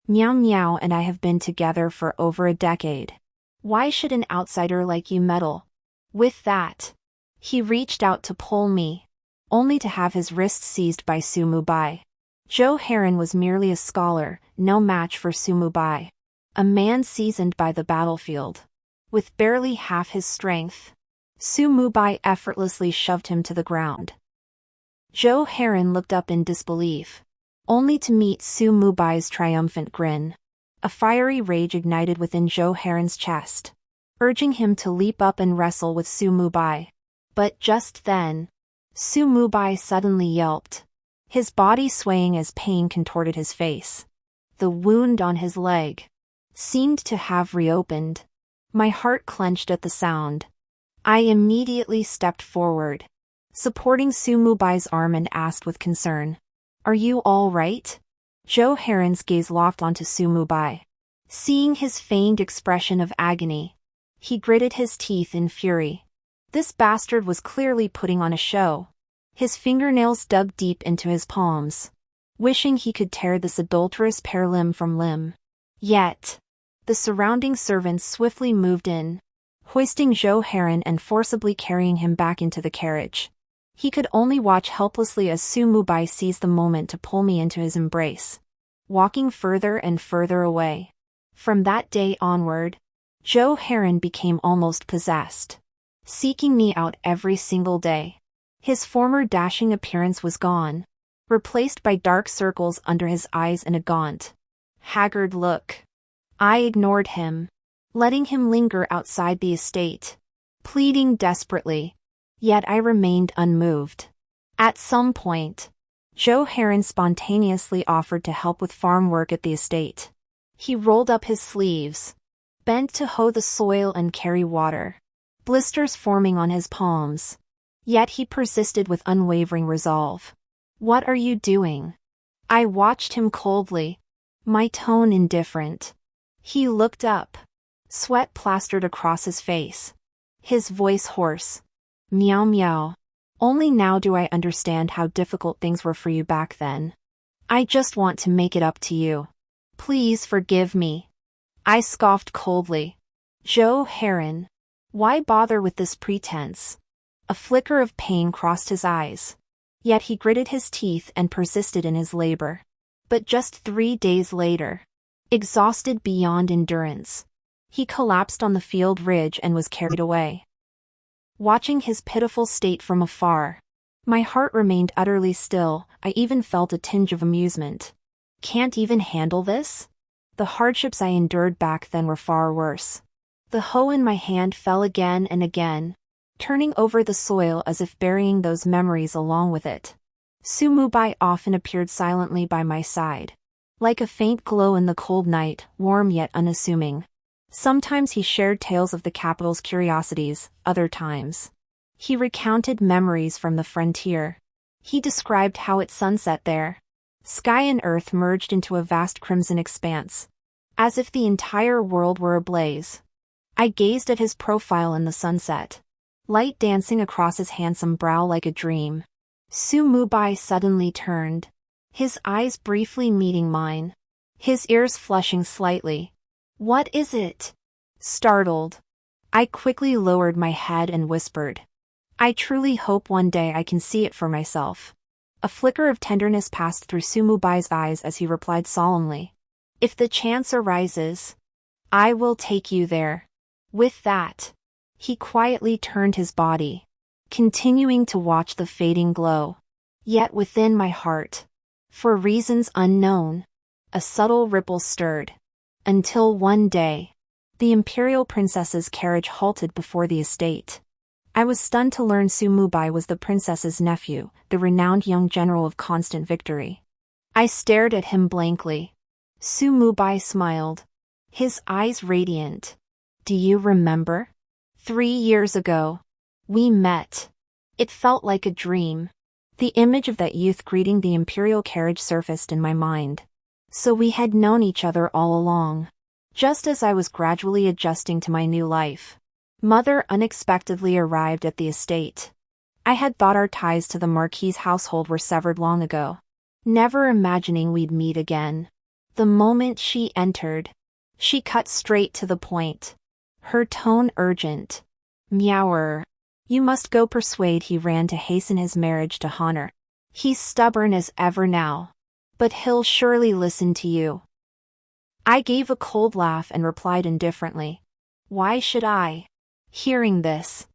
Meow meow and I have been together for over a decade. Why should an outsider like you meddle?" With that, he reached out to pull me, only to have his wrist seized by Sumubai. Joe Heron was merely a scholar, no match for Sumubai, a man seasoned by the battlefield. With barely half his strength, Su Mubai effortlessly shoved him to the ground. Zhou Heron looked up in disbelief, only to meet Su Mubai's triumphant grin. A fiery rage ignited within Zhou Heron's chest, urging him to leap up and wrestle with Su Mubai. But just then, Su Mubai suddenly yelped, his body swaying as pain contorted his face. The wound on his leg seemed to have reopened. My heart clenched at the sound. I immediately stepped forward, supporting Su Mubai's arm, and asked with concern, "Are you all right?" Zhou Heron's gaze locked onto Su Mubai. Seeing his feigned expression of agony, he gritted his teeth in fury. This bastard was clearly putting on a show. His fingernails dug deep into his palms, wishing he could tear this adulterous pair limb from limb. Yet, the surrounding servants swiftly moved in, hoisting Zhou Heron and forcibly carrying him back into the carriage. He could only watch helplessly as Su Mubai seized the moment to pull me into his embrace, walking further and further away. From that day onward, Zhou Heron became almost possessed, seeking me out every single day. His former dashing appearance was gone, replaced by dark circles under his eyes and a gaunt, haggard look. I ignored him, letting him linger outside the estate, pleading desperately, yet I remained unmoved. At some point, Zhou Heron spontaneously offered to help with farm work at the estate. He rolled up his sleeves, bent to hoe the soil and carry water, blisters forming on his palms. Yet he persisted with unwavering resolve. "What are you doing?" I watched him coldly, my tone indifferent. He looked up, sweat plastered across his face, his voice hoarse. "Meow meow. Only now do I understand how difficult things were for you back then. I just want to make it up to you. Please forgive me." I scoffed coldly. "Zhou Heron, why bother with this pretense?" A flicker of pain crossed his eyes. Yet he gritted his teeth and persisted in his labor. But just 3 days later, exhausted beyond endurance, he collapsed on the field ridge and was carried away. Watching his pitiful state from afar, my heart remained utterly still. I even felt a tinge of amusement. Can't even handle this? The hardships I endured back then were far worse. The hoe in my hand fell again and again, turning over the soil as if burying those memories along with it. Su Mubai often appeared silently by my side, like a faint glow in the cold night, warm yet unassuming. Sometimes he shared tales of the capital's curiosities, other times he recounted memories from the frontier. He described how at sunset there, sky and earth merged into a vast crimson expanse, as if the entire world were ablaze. I gazed at his profile in the sunset, light dancing across his handsome brow like a dream. Su Mubai suddenly turned, his eyes briefly meeting mine, his ears flushing slightly. "What is it?" Startled, I quickly lowered my head and whispered, "I truly hope one day I can see it for myself." A flicker of tenderness passed through Su Mubai's eyes as he replied solemnly, "If the chance arises, I will take you there." With that, he quietly turned his body, continuing to watch the fading glow. Yet within my heart, for reasons unknown, a subtle ripple stirred. Until one day, the imperial princess's carriage halted before the estate. I was stunned to learn Su Mubai was the princess's nephew, the renowned young general of constant victory. I stared at him blankly. Su Mubai smiled, his eyes radiant. "Do you remember? 3 years ago, we met. It felt like a dream." The image of that youth greeting the imperial carriage surfaced in my mind. So we had known each other all along. Just as I was gradually adjusting to my new life, Mother unexpectedly arrived at the estate. I had thought our ties to the Marquis's household were severed long ago, never imagining we'd meet again. The moment she entered, she cut straight to the point, her tone urgent. "Meower. You must go persuade he ran to hasten his marriage to Honor. He's stubborn as ever now, but he'll surely listen to you." I gave a cold laugh and replied indifferently, "Why should I?" Hearing this,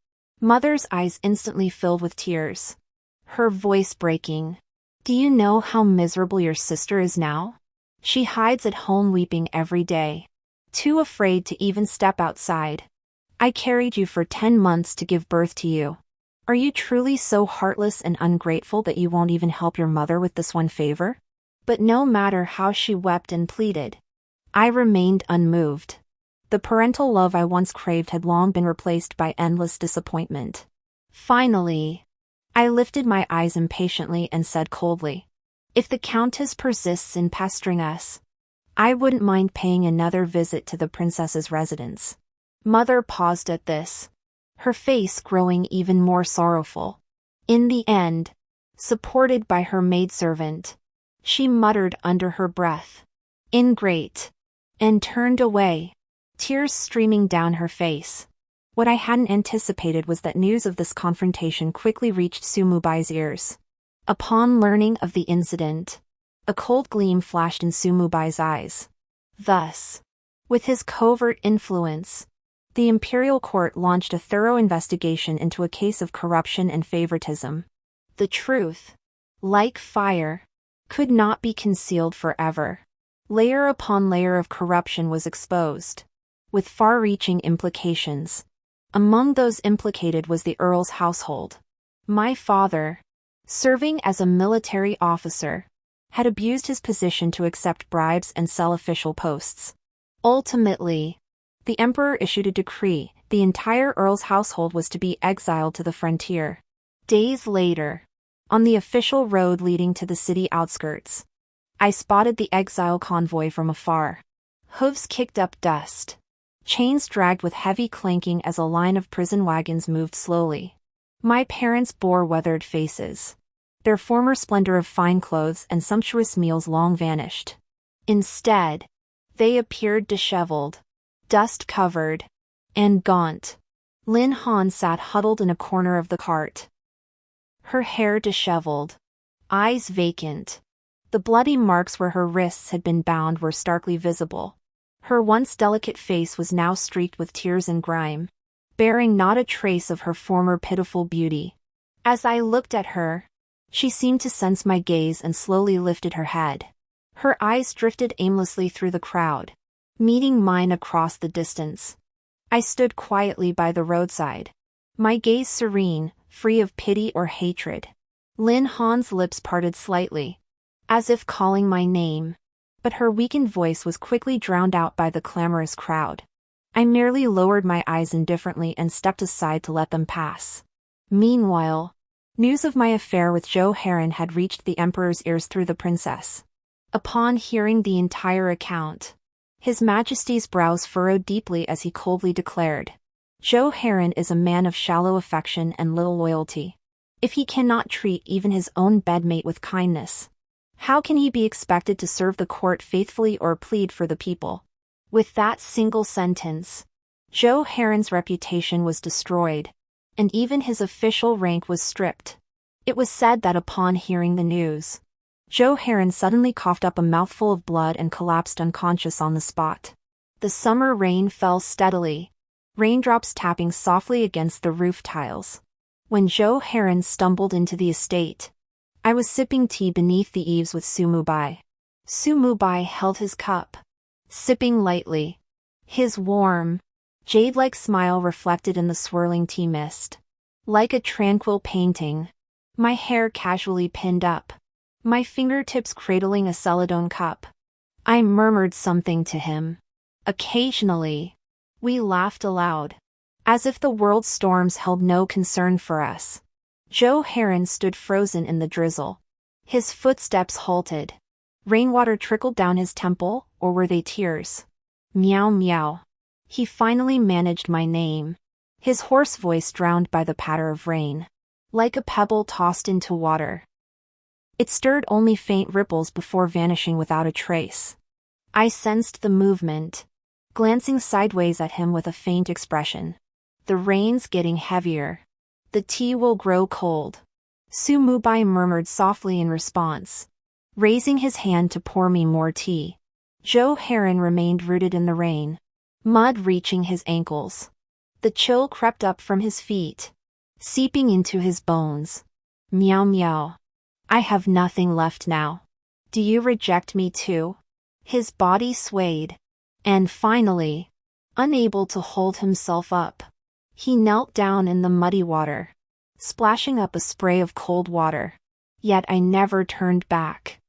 Mother's eyes instantly filled with tears. Her voice breaking. Do you know how miserable your sister is now? She hides at home weeping every day, too afraid to even step outside. I carried you for 10 months to give birth to you. Are you truly so heartless and ungrateful that you won't even help your mother with this one favor? But no matter how she wept and pleaded, I remained unmoved. The parental love I once craved had long been replaced by endless disappointment. Finally, I lifted my eyes impatiently and said coldly, if the Countess persists in pestering us, I wouldn't mind paying another visit to the princess's residence. Mother paused at this, her face growing even more sorrowful. In the end, supported by her maidservant, she muttered under her breath, ingrate, and turned away, tears streaming down her face. What I hadn't anticipated was that news of this confrontation quickly reached Sumubai's ears. Upon learning of the incident, a cold gleam flashed in Sumubai's eyes. Thus, with his covert influence, the imperial court launched a thorough investigation into a case of corruption and favoritism. The truth, like fire, could not be concealed forever. Layer upon layer of corruption was exposed, with far-reaching implications. Among those implicated was the Earl's household. My father, serving as a military officer, had abused his position to accept bribes and sell official posts. Ultimately, the emperor issued a decree: the entire Earl's household was to be exiled to the frontier. Days later, on the official road leading to the city outskirts, I spotted the exile convoy from afar. Hooves kicked up dust. Chains dragged with heavy clanking as a line of prison wagons moved slowly. My parents bore weathered faces. Their former splendor of fine clothes and sumptuous meals long vanished. Instead, they appeared disheveled, dust-covered, and gaunt. Lin Han sat huddled in a corner of the cart. Her hair disheveled, eyes vacant. The bloody marks where her wrists had been bound were starkly visible. Her once delicate face was now streaked with tears and grime, bearing not a trace of her former pitiful beauty. As I looked at her, she seemed to sense my gaze and slowly lifted her head. Her eyes drifted aimlessly through the crowd, meeting mine across the distance. I stood quietly by the roadside, my gaze serene, free of pity or hatred. Lin Han's lips parted slightly, as if calling my name, but her weakened voice was quickly drowned out by the clamorous crowd. I merely lowered my eyes indifferently and stepped aside to let them pass. Meanwhile, news of my affair with Zhou Heron had reached the emperor's ears through the princess. Upon hearing the entire account, His Majesty's brows furrowed deeply as he coldly declared, Zhou Heron is a man of shallow affection and little loyalty. If he cannot treat even his own bedmate with kindness, how can he be expected to serve the court faithfully or plead for the people? With that single sentence, Zhou Heron's reputation was destroyed, and even his official rank was stripped. It was said that upon hearing the news, Zhou Heron suddenly coughed up a mouthful of blood and collapsed unconscious on the spot. The summer rain fell steadily, raindrops tapping softly against the roof tiles. When Zhou Heron stumbled into the estate, I was sipping tea beneath the eaves with Sumubai. Sumubai held his cup, sipping lightly, his warm, jade-like smile reflected in the swirling tea mist. Like a tranquil painting, my hair casually pinned up, my fingertips cradling a celadon cup. I murmured something to him. Occasionally, we laughed aloud, as if the world's storms held no concern for us. Zhou Heron stood frozen in the drizzle. His footsteps halted. Rainwater trickled down his temple, or were they tears? Meow meow. He finally managed my name, his hoarse voice drowned by the patter of rain, like a pebble tossed into water. It stirred only faint ripples before vanishing without a trace. I sensed the movement, glancing sideways at him with a faint expression. The rain's getting heavier. The tea will grow cold. Sumubai murmured softly in response, raising his hand to pour me more tea. Zhou Heron remained rooted in the rain, mud reaching his ankles. The chill crept up from his feet, seeping into his bones. Meow meow. I have nothing left now. Do you reject me too? His body swayed. And finally, unable to hold himself up, he knelt down in the muddy water, splashing up a spray of cold water. Yet I never turned back.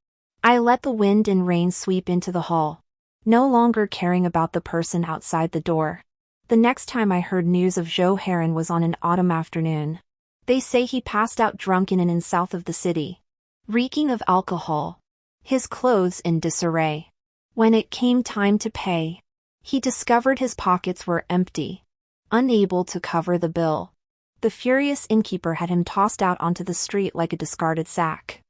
I let the wind and rain sweep into the hall, no longer caring about the person outside the door. The next time I heard news of Joe Heron was on an autumn afternoon. They say he passed out drunk in an inn south of the city, reeking of alcohol, his clothes in disarray. When it came time to pay, he discovered his pockets were empty, unable to cover the bill. The furious innkeeper had him tossed out onto the street like a discarded sack.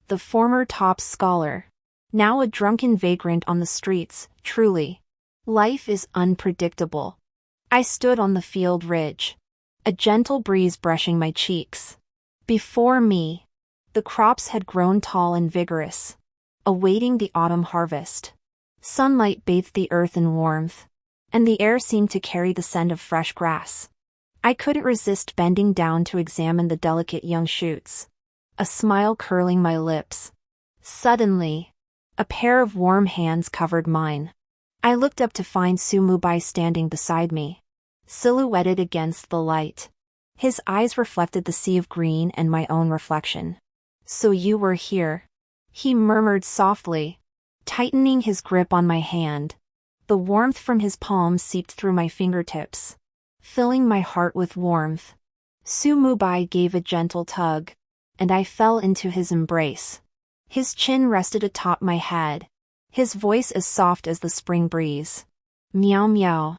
The former top scholar, now a drunken vagrant on the streets. Truly, life is unpredictable. I stood on the field ridge, a gentle breeze brushing my cheeks. Before me, the crops had grown tall and vigorous, awaiting the autumn harvest. Sunlight bathed the earth in warmth, and the air seemed to carry the scent of fresh grass. I couldn't resist bending down to examine the delicate young shoots, a smile curling my lips. Suddenly, a pair of warm hands covered mine. I looked up to find Sumubai standing beside me, silhouetted against the light. His eyes reflected the sea of green and my own reflection. So you were here, he murmured softly, tightening his grip on my hand. The warmth from his palm seeped through my fingertips, filling my heart with warmth. Sumubai gave a gentle tug, and I fell into his embrace. His chin rested atop my head, his voice as soft as the spring breeze. Meow meow.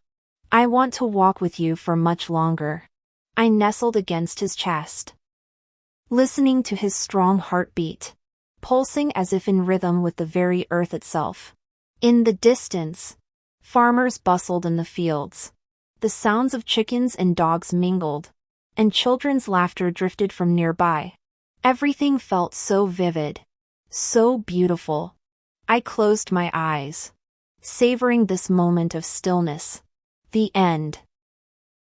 I want to walk with you for much longer. I nestled against his chest, listening to his strong heartbeat, pulsing as if in rhythm with the very earth itself. In the distance, farmers bustled in the fields. The sounds of chickens and dogs mingled, and children's laughter drifted from nearby. Everything felt so vivid, so beautiful. I closed my eyes, savoring this moment of stillness. The end.